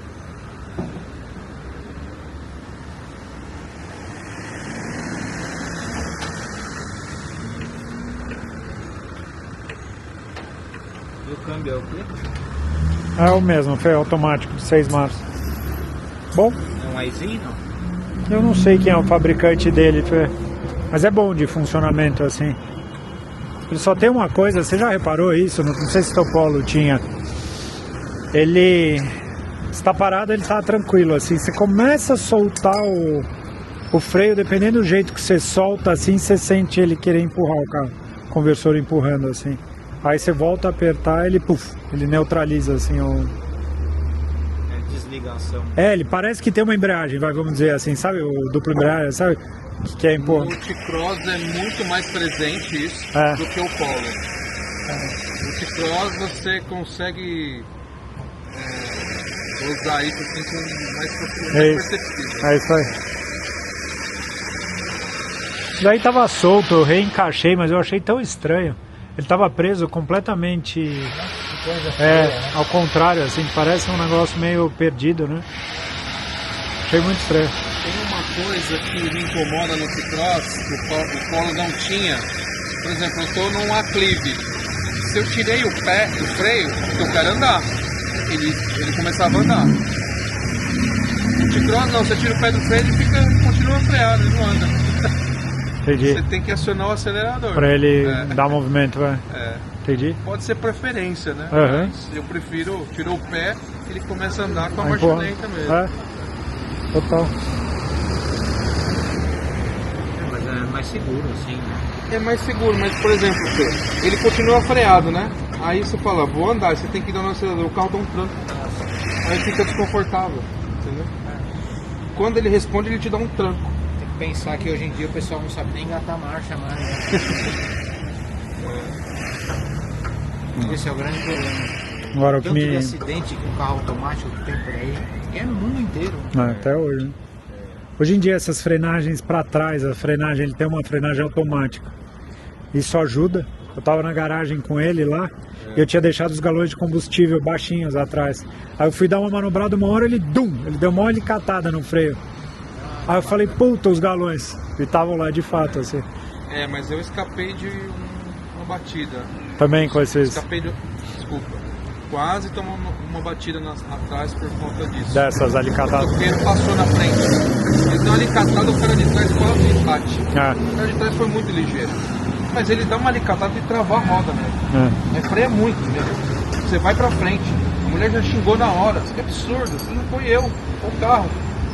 E o câmbio é o quê? É o mesmo, foi automático de 6 marchas. Bom, É um izinho, não? eu não sei quem é o fabricante dele, mas é bom de funcionamento assim. Ele só tem uma coisa, você já reparou isso? Não sei se o teu Polo tinha. Ele está parado, ele está tranquilo assim. Você começa a soltar o freio, dependendo do jeito que você solta assim, você sente ele querer empurrar o carro, o conversor empurrando assim. Aí você volta a apertar, ele neutraliza assim o... É desligação. É, ele parece que tem uma embreagem, vamos dizer assim, sabe? O duplo embreagem, sabe? Que é No empurrar. multicross é muito mais presente isso É. do que o Polo. Multicross você consegue usar isso assim com mais É isso. perceptível. É isso aí. Isso daí tava solto, eu reencaixei, mas eu achei tão estranho. Ele tava preso completamente. Que coisa É, feia, né? ao contrário, assim, parece um negócio meio perdido, né? Achei muito estranho. Tem uma coisa que me incomoda no T-Cross, que o Polo não tinha. Por exemplo, eu estou num aclive. Se eu tirei o pé do freio, eu quero andar. Ele começava a andar. O T-Cross não, você tira o pé do freio e continua freado, ele não anda. Entendi. Você tem que acionar o acelerador. Pra ele É. dar movimento, vai. É. Entendi. Pode ser preferência, né? Aham. Mas eu prefiro, tirou o pé, ele começa a andar com a Aí, marcha pô, lenta mesmo. É, total. Mas é mais seguro, assim, né? É mais seguro, mas por exemplo, ele continua freado, né? Aí você fala, vou andar, você tem que dar no acelerador, o carro dá um tranco. Aí fica desconfortável, entendeu? Quando ele responde, ele te dá um tranco. Tem que pensar que hoje em dia o pessoal não sabe nem engatar marcha mais, né? Esse é o grande problema. Agora o que Tanto de me. acidente com carro automático que tem por aí, que é no mundo inteiro. Até hoje, né? Hoje em dia essas frenagens para trás, a frenagem, ele tem uma frenagem automática. Isso ajuda. Eu tava na garagem com ele lá e eu tinha deixado os galões de combustível baixinhos atrás. Aí eu fui dar uma manobrada, uma hora ele deu uma catada no freio. Aí eu falei, puta, os galões. E estavam lá de fato, assim. É, mas eu escapei de uma batida. Também com esses Escapei de. Desculpa. Quase tomou uma batida atrás por conta disso. dessas O alicatadas. toqueiro passou na frente. Ele deu uma alicatada, o cara de trás quase bate. Ah, O cara de trás foi muito ligeiro. Mas ele dá uma alicatada de travar a roda mesmo. Mas freia muito mesmo. Você vai pra frente. A mulher já xingou na hora. Que absurdo. Isso não foi eu. Foi o carro.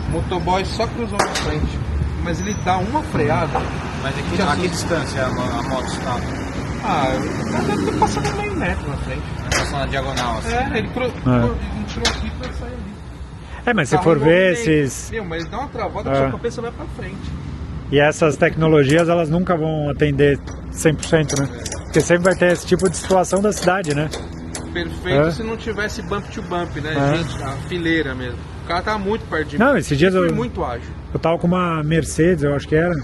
O motoboy só cruzou na frente. Mas ele dá uma freada. Mas aqui, Já a que assusta. distância a moto está? O cara deve ter passado meio metro na frente. Passando na diagonal, assim. Ele tirou aqui pra sair ali. mas se Carro for em ver movimento. esses. Meu, mas dá uma travada, É. a sua cabeça vai pra frente. E essas tecnologias, elas nunca vão atender 100%, né? Porque sempre vai ter esse tipo de situação da cidade, né? Perfeito É. se não tivesse bump to bump, né, É. gente? A fileira mesmo. O cara tava muito perto de mim. Não, esses dias Foi eu- muito ágil. Eu tava com uma Mercedes, eu acho que era.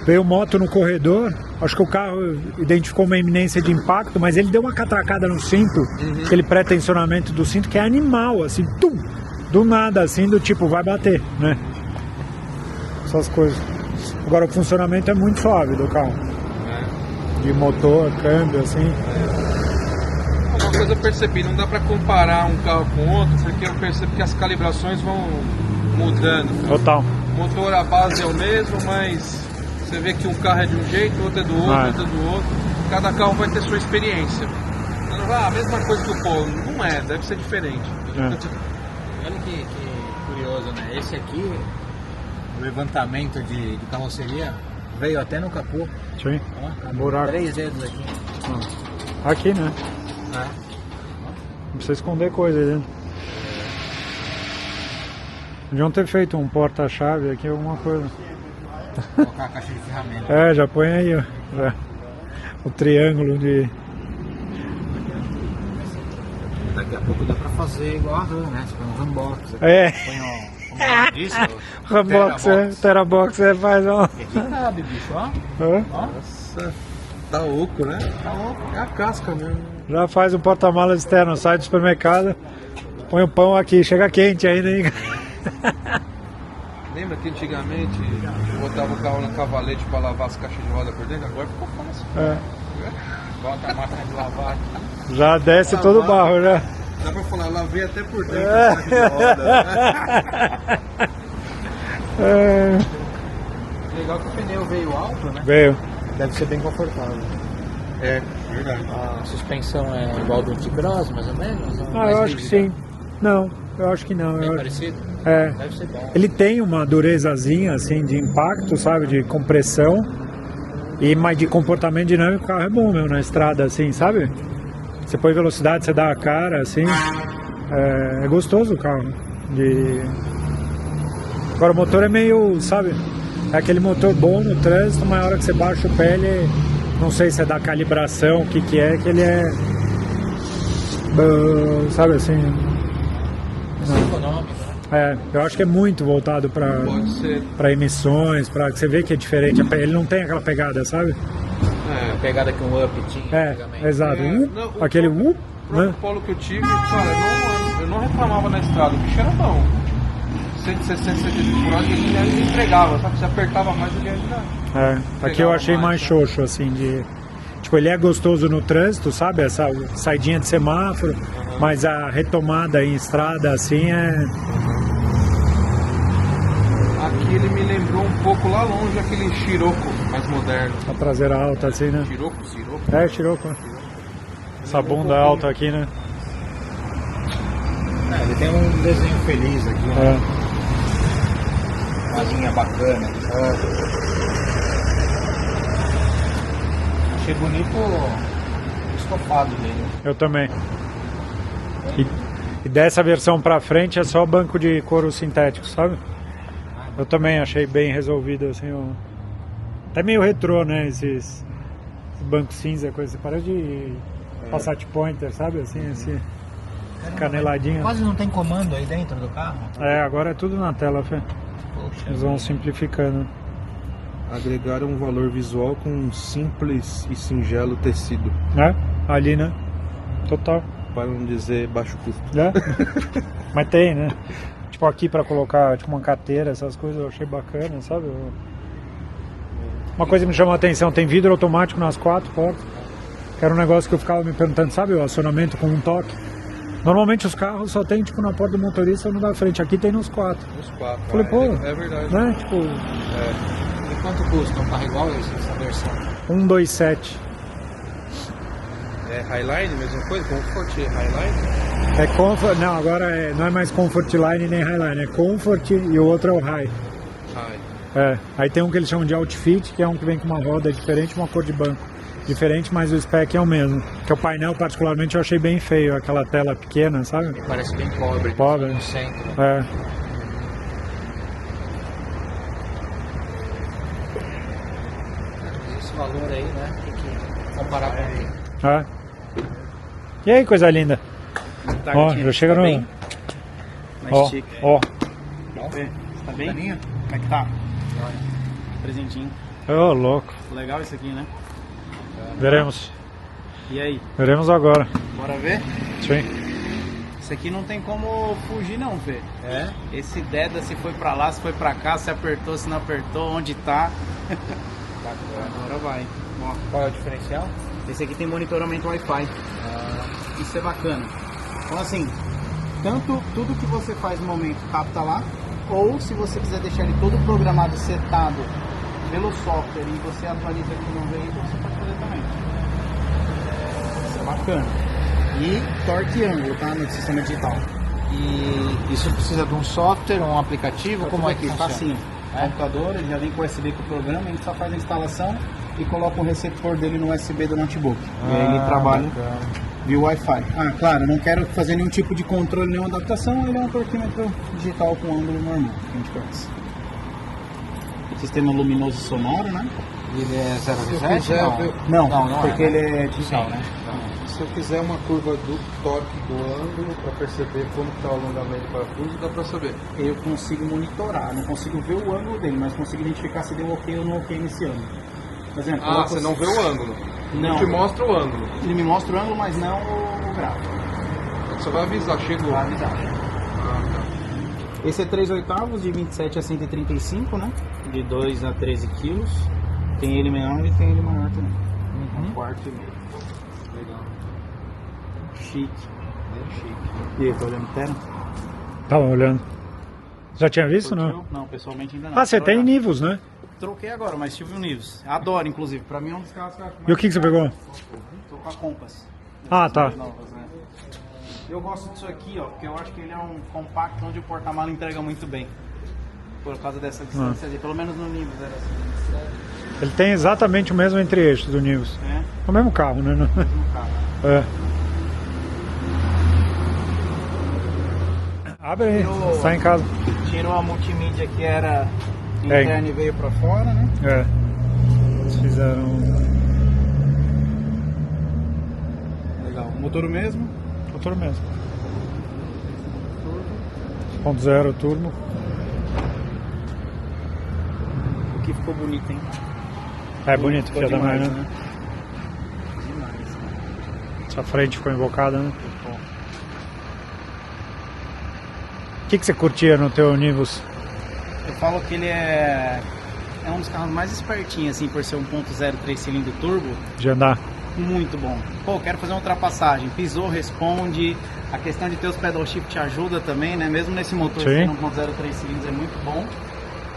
Veio moto no corredor, acho que o carro identificou uma iminência de impacto, mas ele deu uma catracada no cinto, aquele pré-tensionamento do cinto que é animal, assim, tum, do nada, assim, do tipo, vai bater, né? Essas coisas. Agora o funcionamento é muito suave do carro. de motor, câmbio, assim. Uma coisa eu percebi, não dá pra comparar um carro com outro, porque eu percebo que as calibrações vão mudando. Total. O motor, a base é o mesmo, mas você vê que um carro é de um jeito, outro é do outro, outro é do outro. Cada carro vai ter sua experiência. Você não vai, a mesma coisa que o Polo. Não é, deve ser diferente. Olha que curioso, né? Esse aqui, o levantamento de carroceria, veio até no capô. Sim. Ó, Buraco. 3 dedos aqui. Aqui, né? É. Não precisa esconder coisa aí dentro. Podiam ter feito um porta-chave aqui, alguma coisa. Colocar a caixa de ferramentas. É, já põe aí, ó. Já. O triângulo de... Daqui a pouco dá pra fazer igual a RAM, né? Você põe um Rambox. É. Põe um... Como é que disse? Rambox, Terabox, faz ó. Aqui cabe, bicho, ó. Hã? Nossa, tá oco, né? Tá oco. É a casca mesmo. Já faz um porta-malas externo, sai do supermercado, põe o pão aqui, chega quente ainda, hein? Lembra que antigamente botava o carro no cavalete pra lavar as caixas de roda por dentro? Agora ficou fácil. É. Bota a máquina de lavar aqui. Já desce todo o barro, já. Dá pra falar, lavei até por dentro a caixa de roda. É. Legal que o pneu veio alto, né? Veio. Deve ser bem confortável. É, verdade. A suspensão é igual do T-Cross, mais ou menos? Ou Ah, mais eu acho que rígida? sim. Não, eu acho que não. Bem Eu... parecido? É. Deve ser bom. Ele tem uma durezazinha, assim, de impacto, sabe? De compressão. Mas de comportamento dinâmico, o carro é bom mesmo na estrada, assim, sabe? Você põe velocidade, você dá a cara, assim. É gostoso o carro. Agora o motor é meio, sabe? É aquele motor bom no trânsito, mas na hora que você baixa o pé, ele... Não sei se é da calibração, o que é, que ele é... sabe assim... Isso é econômico, né? Eu acho que é muito voltado Pode ser. para emissões, para que você vê que é diferente. Ele não tem aquela pegada, sabe? A pegada que um Up tinha antigamente. Exato. Não, Aquele o né? próprio Polo que eu tive, cara, eu não reclamava na estrada, o bicho era bom. 160, 180 por hora, ele entregava, sabe? Você apertava mais, ele ia ajudar. Aqui eu achei mais xoxo, assim, de... Tipo, ele é gostoso no trânsito, sabe? Essa saidinha de semáforo, mas a retomada em estrada, assim, Aqui ele me lembrou um pouco lá longe aquele Scirocco mais moderno. a traseira alta, assim, né? Scirocco? É, Scirocco. Essa bunda alta aqui, né? Ele tem um desenho feliz aqui, né? Uma asinha bacana. Achei bonito o estofado dele. Eu também. E dessa versão pra frente é só banco de couro sintético, sabe? Eu também achei bem resolvido, assim, até meio retrô, né, esses bancos cinza, coisa, parece de Passat Pointer, sabe, assim, esse caneladinho. Quase não tem comando aí dentro do carro. Agora é tudo na tela, Fê. Poxa, Eles vão simplificando. Agregaram um valor visual com um simples e singelo tecido, Né? Ali, né? Total. para não dizer baixo custo. Né? Mas tem, né? Tipo aqui pra colocar tipo uma carteira, essas coisas eu achei bacana, sabe? Uma coisa que me chamou a atenção, tem vidro automático nas 4 portas. Que era um negócio que eu ficava me perguntando, sabe? O acionamento com um toque. Normalmente os carros só tem tipo na porta do motorista ou no da frente. Aqui tem nos 4. Os 4. Falei, pô, É verdade. né? Tipo, E quanto custa um carro igual esse, essa versão? 127. É Highline, mesma coisa? Comfort Highline? É Comfort, não, agora não é mais Comfort Line nem Highline, é Comfort e o outro é o High. Aí tem um que eles chamam de Outfit, que é um que vem com uma roda diferente e uma cor de banco diferente, mas o spec é o mesmo. Que o painel, particularmente, eu achei bem feio, aquela tela pequena, sabe? Parece bem pobre. Pobre. No centro. Esse valor aí, né? Tem que comparar com E aí, coisa linda? Ó, já chega no... Mais Ó, chique. ó. Tá bem? Como é que tá? Presentinho. Ô, louco. Legal isso aqui, né? Veremos. E aí? Veremos agora. Bora ver? Sim. Isso aqui não tem como fugir não, Fê. É? Esse Deda, se foi pra lá, se foi pra cá, se apertou, se não apertou, onde tá. Agora vai. Ó, Qual é o diferencial? esse aqui tem monitoramento Wi-Fi. Isso é bacana. Então assim, tanto tudo que você faz no momento capta lá, ou se você quiser deixar ele todo programado, setado pelo software e você atualiza aqui no veículo, você pode fazer também. Isso é bacana. E torque ângulo, tá? No sistema digital. E isso precisa de um software, um aplicativo? Como é que funciona? Facinho. Computador, ele já vem com USB com o programa, a gente só faz a instalação e coloca o receptor dele no USB do notebook. E aí ele trabalha via Wi-Fi. Claro, não quero fazer nenhum tipo de controle, nenhuma adaptação, ele é um torquímetro digital com ângulo normal, que a gente conhece. Sistema luminoso sonoro, né? Ele é 0 a Se eu 7? quiser Não. Não, porque é, ele é digital, né? Se eu fizer uma curva do torque do ângulo para perceber como está o alongamento do parafuso, dá para saber. Eu consigo monitorar, não consigo ver o ângulo dele, mas consigo identificar se deu ok ou não ok nesse ângulo. Por exemplo, Você não vê o ângulo? Não. Ele te mostra o ângulo. Ele me mostra o ângulo, mas não o gráfico. Você vai avisar, chegou. Vai avisar. Esse é 3/8 de 27 a 135, né? De 2 a 13 quilos. Tem ele menor e tem ele maior também. Um quarto e meio. Legal. Chique. Bem chique. E aí, tá olhando terra? Tava olhando. Já tinha visto, não? Não, pessoalmente ainda não. Ah, você tem Nivus, né? Troquei agora, mas tive um Nivus. Adoro, inclusive. Pra mim é um dos carros que eu acho mais... E o que você pegou? Tô com a Compass. Ah, tá. Essas novas, né? Eu gosto disso aqui, ó, porque eu acho que ele é um compacto onde o porta-mala entrega muito bem. Por causa dessa distância ali, pelo menos no Nivus era assim. Ele tem exatamente o mesmo entre-eixos do Nivus. É, É o mesmo carro, né? mesmo carro. É. Abre aí, sai em casa. Tirou a multimídia que era interna e veio pra fora, né? É. Eles fizeram. Legal. Motor o mesmo? Motor mesmo. 1.0 turbo. O que ficou bonito, hein? É bonito, Ficou filha da mãe, demais, né? Demais. Essa frente ficou invocada, né? O que você curtia no teu Nivus? Eu falo que ele é um dos carros mais espertinhos, assim, por ser 1.0 3 cilindro turbo. De andar? Muito bom. Pô, quero fazer uma ultrapassagem. Pisou, responde. A questão de ter os pedal shift ajuda também, né? Mesmo nesse motor Sim. 1.0 3 cilindros é muito bom.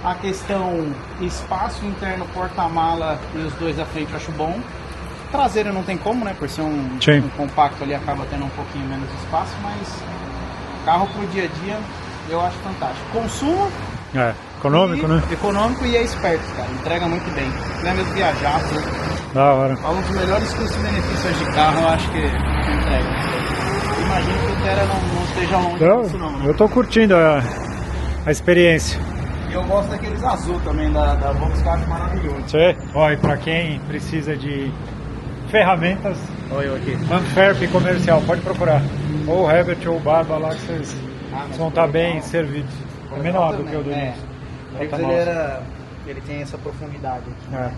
A questão espaço interno, porta-mala e os dois da frente eu acho bom. Traseiro não tem como, né? Por ser um compacto ali acaba tendo um pouquinho menos espaço, mas carro pro dia a dia eu acho fantástico. Consumo. É, econômico, né? Econômico e é esperto, cara. Entrega muito bem. Não é mesmo viajar, tudo. Da hora. Um dos melhores custos-benefícios de carro, eu acho que entrega. Imagino que o Terra não esteja longe disso, não. Né? Eu tô curtindo a experiência. E eu gosto daqueles azul também, da Volkswagen, maravilhoso. Você? Ó, e pra quem precisa de ferramentas, Olha eu aqui. Manferp comercial, pode procurar. Ou o Herbert ou o Barba lá que vocês vão estar bem servidos. É menor do que o do Nivus. Ele tem essa profundidade aqui. É.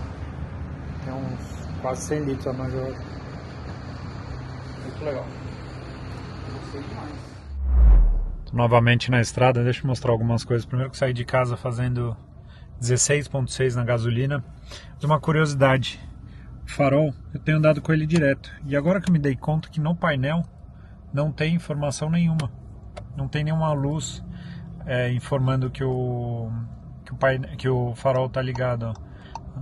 Tem uns quase 100 litros a mais. Muito legal. Gostei demais. Tô novamente na estrada, deixa eu mostrar algumas coisas. Primeiro que saí de casa fazendo 16.6 na gasolina. Mas uma curiosidade, o farol, eu tenho andado com ele direto. E agora que eu me dei conta que no painel não tem informação nenhuma. Não tem nenhuma luz informando que o farol está ligado. Ó.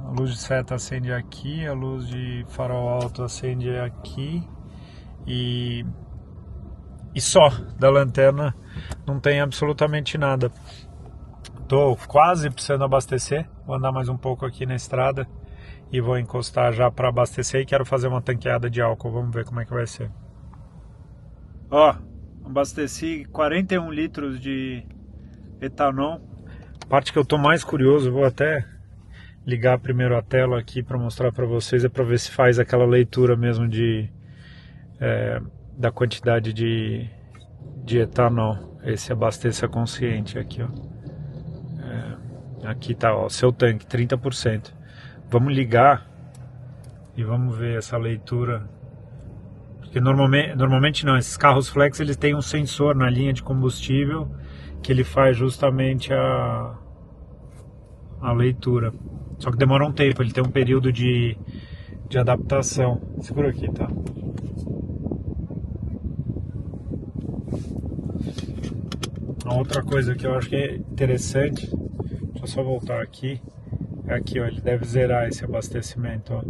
A luz de seta acende aqui, a luz de farol alto acende aqui e só da lanterna não tem absolutamente nada. Tô quase precisando abastecer, vou andar mais um pouco aqui na estrada e vou encostar já para abastecer e quero fazer uma tanqueada de álcool, vamos ver como é que vai ser. Ó, abasteci 41 litros de etanol. A parte que eu tô mais curioso, vou até ligar primeiro a tela aqui para mostrar para vocês, é para ver se faz aquela leitura mesmo da quantidade de etanol. Esse abasteça consciente aqui, ó. Aqui tá, ó, seu tanque 30%. Vamos ligar e vamos ver essa leitura. Porque normalmente não, esses carros flex eles têm um sensor na linha de combustível que ele faz justamente a leitura. Só que demora um tempo, ele tem um período de de adaptação. Segura aqui, tá? Uma outra coisa que eu acho que é interessante, deixa eu só voltar aqui, é aqui, ó, ele deve zerar esse abastecimento, ó.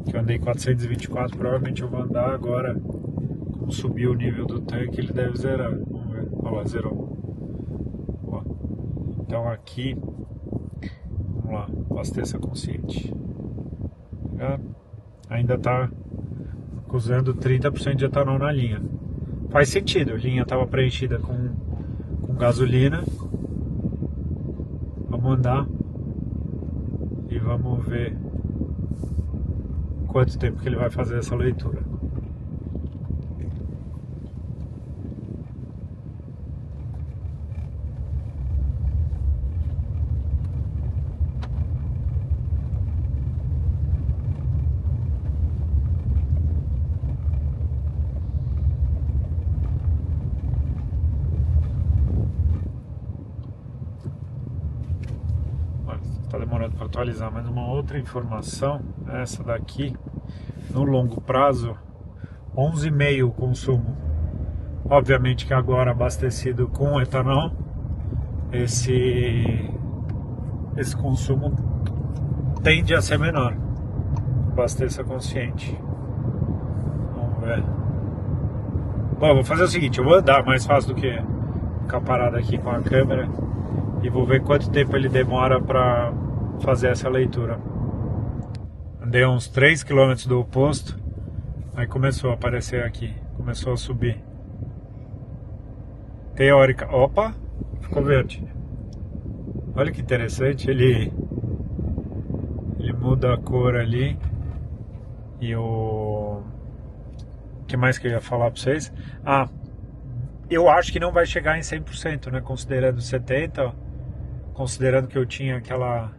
Que eu andei 424, provavelmente eu vou andar agora, como subiu o nível do tanque, ele deve zerar. Vamos ver, olha lá, zerou. Ó. Então aqui, vamos lá, abasteça consciente. Ainda está usando 30% de etanol na linha. Faz sentido, a linha estava preenchida com gasolina. Vamos andar e vamos ver quanto tempo que ele vai fazer essa leitura. Está demorando para atualizar, mas uma outra informação, essa daqui, no longo prazo, 11,5 o consumo. Obviamente que agora abastecido com etanol, esse consumo tende a ser menor. Abasteça consciente. Vamos ver. Bom, eu vou fazer o seguinte, eu vou andar mais fácil do que ficar parado aqui com a câmera. E vou ver quanto tempo ele demora para fazer essa leitura. Andei uns 3 km do posto, aí começou a aparecer aqui, começou a subir. Teórica, opa, ficou verde. Olha que interessante, ele muda a cor ali. E o que mais que eu ia falar para vocês? Eu acho que não vai chegar em 100%, né? Considerando 70%, considerando que eu tinha aquela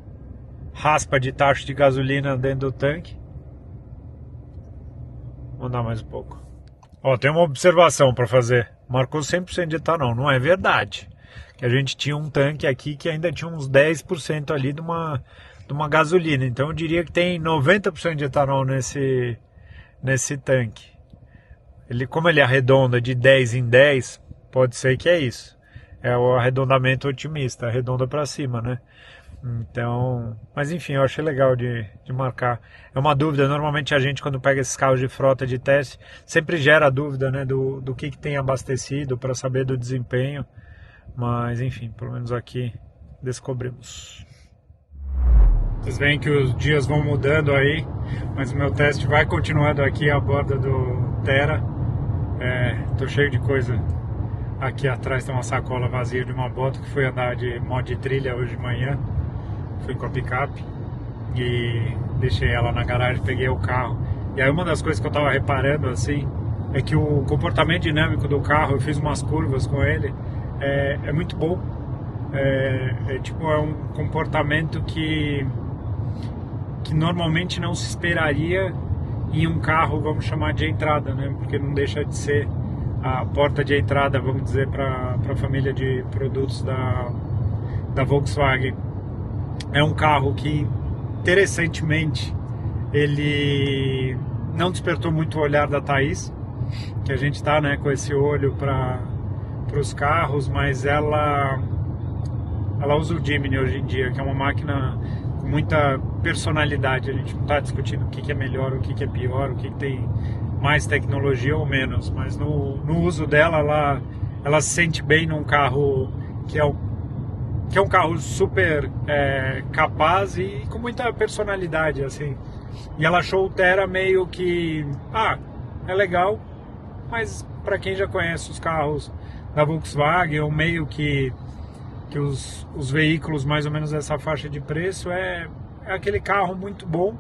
raspa de taxa de gasolina dentro do tanque. Vou andar mais um pouco. Ó, tem uma observação para fazer. Marcou 100% de etanol, não é verdade. Que a gente tinha um tanque aqui que ainda tinha uns 10% ali de uma gasolina. Então eu diria que tem 90% de etanol nesse tanque. Como ele arredonda de 10 em 10, pode ser que é isso. É o arredondamento otimista, arredonda para cima, né? Então, mas enfim, eu achei legal de marcar. É uma dúvida, normalmente a gente quando pega esses carros de frota de teste, sempre gera a dúvida, né, do que tem abastecido para saber do desempenho. Mas enfim, pelo menos aqui descobrimos. Vocês veem que os dias vão mudando aí, mas o meu teste vai continuando aqui à borda do Tera. Tô cheio de coisa. Aqui atrás tem uma sacola vazia de uma moto que fui andar de moto de trilha hoje de manhã. Fui com a picape e deixei ela na garagem, peguei o carro. E aí uma das coisas que eu tava reparando assim é que o comportamento dinâmico do carro, eu fiz umas curvas com ele, é muito bom. É um comportamento que normalmente não se esperaria em um carro, vamos chamar de entrada, né? Porque não deixa de ser a porta de entrada, vamos dizer, para a família de produtos da Volkswagen. É um carro que, interessantemente, ele não despertou muito o olhar da Thaís, que a gente está, né, com esse olho para os carros, mas ela usa o Jimny hoje em dia, que é uma máquina com muita personalidade. A gente não está discutindo o que é melhor, o que é pior, o que tem mais tecnologia ou menos, mas no uso dela, ela se sente bem num carro que é um carro super capaz e com muita personalidade, assim. E ela achou o Tera meio que, é legal, mas para quem já conhece os carros da Volkswagen, ou meio que os veículos mais ou menos dessa faixa de preço, é aquele carro muito bom,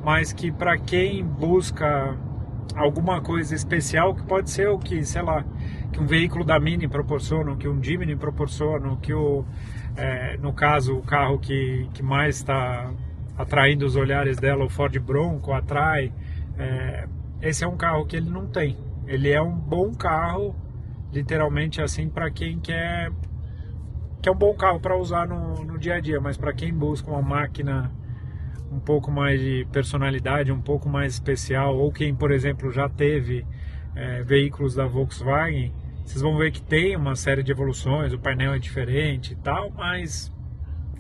mas que para quem busca alguma coisa especial, que pode ser o que, sei lá, que um veículo da Mini proporciona, que um Jimny proporciona, que no caso o carro que mais está atraindo os olhares dela, o Ford Bronco, atrai. Esse é um carro que ele não tem. Ele é um bom carro, literalmente assim, para quem quer um bom carro para usar no dia a dia, mas para quem busca uma máquina um pouco mais de personalidade, um pouco mais especial, ou quem, por exemplo, já teve veículos da Volkswagen, vocês vão ver que tem uma série de evoluções, o painel é diferente e tal, mas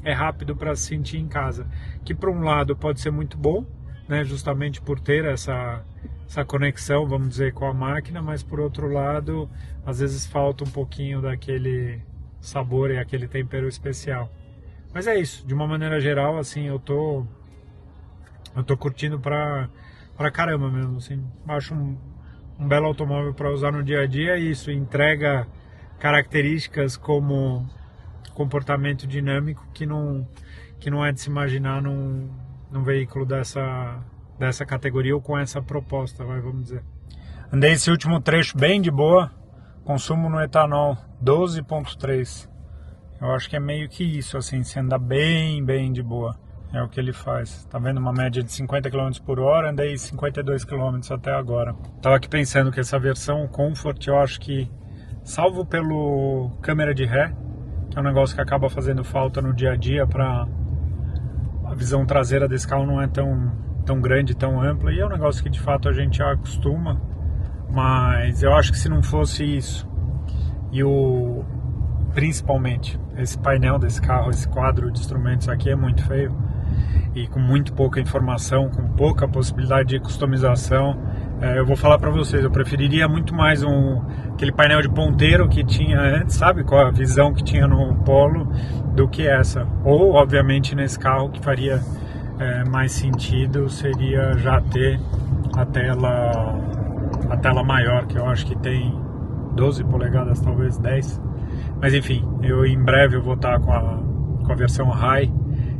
é rápido para se sentir em casa. Que por um lado pode ser muito bom, né, justamente por ter essa conexão, vamos dizer, com a máquina, mas por outro lado, às vezes falta um pouquinho daquele sabor e aquele tempero especial. Mas é isso, de uma maneira geral, assim, eu tô curtindo pra caramba mesmo, assim, acho um belo automóvel para usar no dia a dia, e isso entrega características como comportamento dinâmico que não é de se imaginar num veículo dessa categoria ou com essa proposta, vamos dizer. Andei esse último trecho bem de boa, consumo no etanol 12,3. Eu acho que é meio que isso, assim, se andar bem de boa, é o que ele faz. Tá vendo uma média de 50 km por hora, andei 52 km até agora. Tava aqui pensando que essa versão Comfort, eu acho que, salvo pelo câmera de ré, que é um negócio que acaba fazendo falta no dia a dia, a visão traseira desse carro não é tão grande, tão ampla, e é um negócio que de fato a gente já acostuma, mas eu acho que se não fosse isso, e principalmente esse painel desse carro, esse quadro de instrumentos aqui é muito feio, e com muito pouca informação, com pouca possibilidade de customização, eu vou falar para vocês, eu preferiria muito mais aquele painel de ponteiro que tinha antes, sabe, com a visão que tinha no Polo, do que essa. Ou, obviamente, nesse carro que faria mais sentido seria já ter a tela maior, que eu acho que tem 12 polegadas, talvez 10. Mas enfim, em breve eu vou estar com a versão High,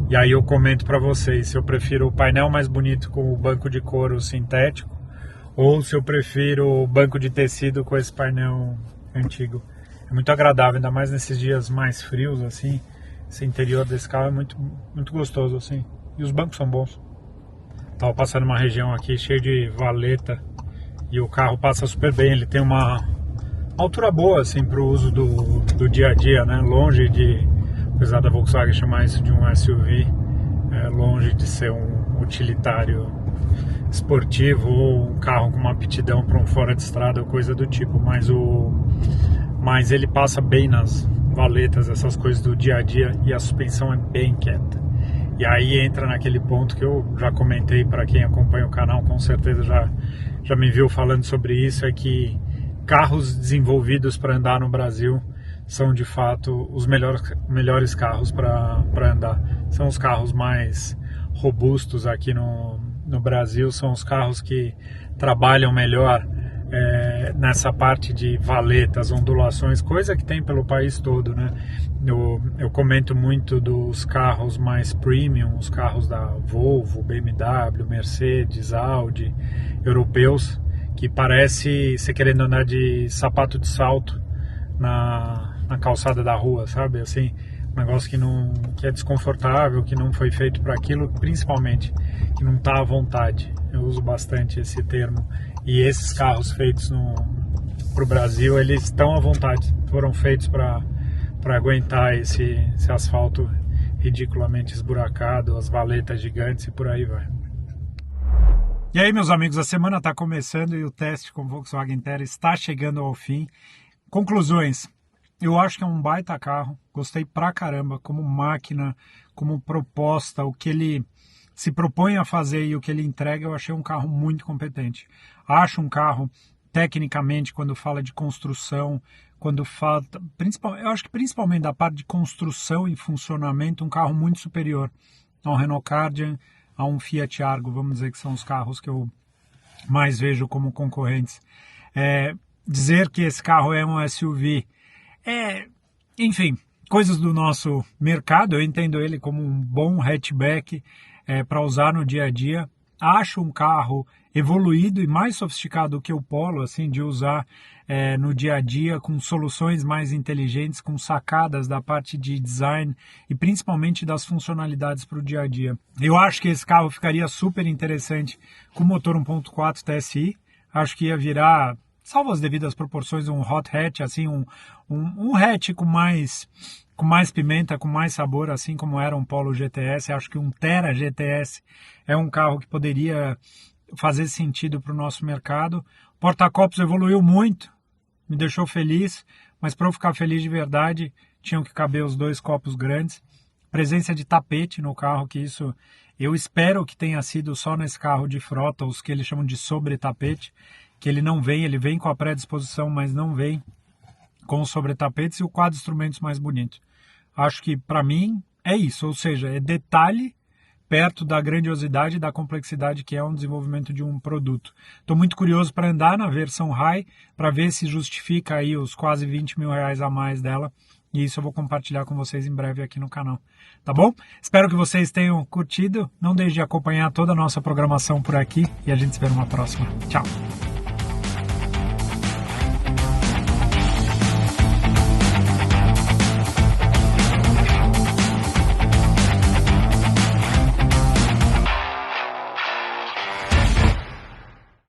e aí eu comento para vocês se eu prefiro o painel mais bonito com o banco de couro sintético, ou se eu prefiro o banco de tecido com esse painel antigo. É muito agradável, ainda mais nesses dias mais frios, assim. Esse interior desse carro é muito gostoso, assim. E os bancos são bons. Tava passando uma região aqui cheia de valeta, e o carro passa super bem. Ele tem uma altura boa, assim, para o uso do dia a dia, né? Longe de, apesar da Volkswagen chamar isso de um SUV, longe de ser um utilitário esportivo ou um carro com uma aptidão para um fora de estrada ou coisa do tipo, mas ele passa bem nas valetas, essas coisas do dia a dia, e a suspensão é bem quieta. E aí entra naquele ponto que eu já comentei, para quem acompanha o canal, com certeza já me viu falando sobre isso, é que carros desenvolvidos para andar no Brasil são de fato os melhores carros para andar. São os carros mais robustos aqui no Brasil, são os carros que trabalham melhor nessa parte de valetas, ondulações, coisa que tem pelo país todo, né? Eu comento muito dos carros mais premium, os carros da Volvo, BMW, Mercedes, Audi, europeus, que parece você querendo andar de sapato de salto na calçada da rua, sabe? Assim, um negócio que é desconfortável, que não foi feito para aquilo, principalmente que não está à vontade. Eu uso bastante esse termo. E esses carros feitos para o Brasil, eles estão à vontade. Foram feitos para aguentar esse asfalto ridiculamente esburacado, as valetas gigantes e por aí vai. E aí, meus amigos, a semana está começando e o teste com o Volkswagen Terra está chegando ao fim. Conclusões. Eu acho que é um baita carro, gostei pra caramba, como máquina, como proposta, o que ele se propõe a fazer e o que ele entrega, eu achei um carro muito competente. Acho um carro, tecnicamente, quando fala de construção, quando fala, eu acho que principalmente da parte de construção e funcionamento, um carro muito superior ao Renault Kardian, a um Fiat Argo, vamos dizer que são os carros que eu mais vejo como concorrentes. Dizer que esse carro é um SUV, enfim, coisas do nosso mercado. Eu entendo ele como um bom hatchback para usar no dia a dia. Acho um carro evoluído e mais sofisticado que o Polo, assim, de usar no dia a dia, com soluções mais inteligentes, com sacadas da parte de design e principalmente das funcionalidades para o dia a dia. Eu acho que esse carro ficaria super interessante com motor 1.4 TSI. Acho que ia virar, salvo as devidas proporções, um hot hatch, assim, um hatch com mais pimenta, com mais sabor, assim como era um Polo GTS. Acho que um Tera GTS é um carro que poderia fazer sentido para o nosso mercado. O porta-copos evoluiu muito, me deixou feliz, mas para eu ficar feliz de verdade, tinham que caber os 2 copos grandes. Presença de tapete no carro, que isso eu espero que tenha sido só nesse carro de frota, os que eles chamam de sobre-tapete, que ele vem com a predisposição, mas não vem com os sobre-tapetes, e o quadro de instrumentos mais bonito. Acho que para mim é isso, ou seja, é detalhe perto da grandiosidade e da complexidade que é um desenvolvimento de um produto. Estou muito curioso para andar na versão High, para ver se justifica aí os quase 20 mil reais a mais dela, e isso eu vou compartilhar com vocês em breve aqui no canal, tá bom? Espero que vocês tenham curtido, não deixe de acompanhar toda a nossa programação por aqui, e a gente se vê numa próxima. Tchau!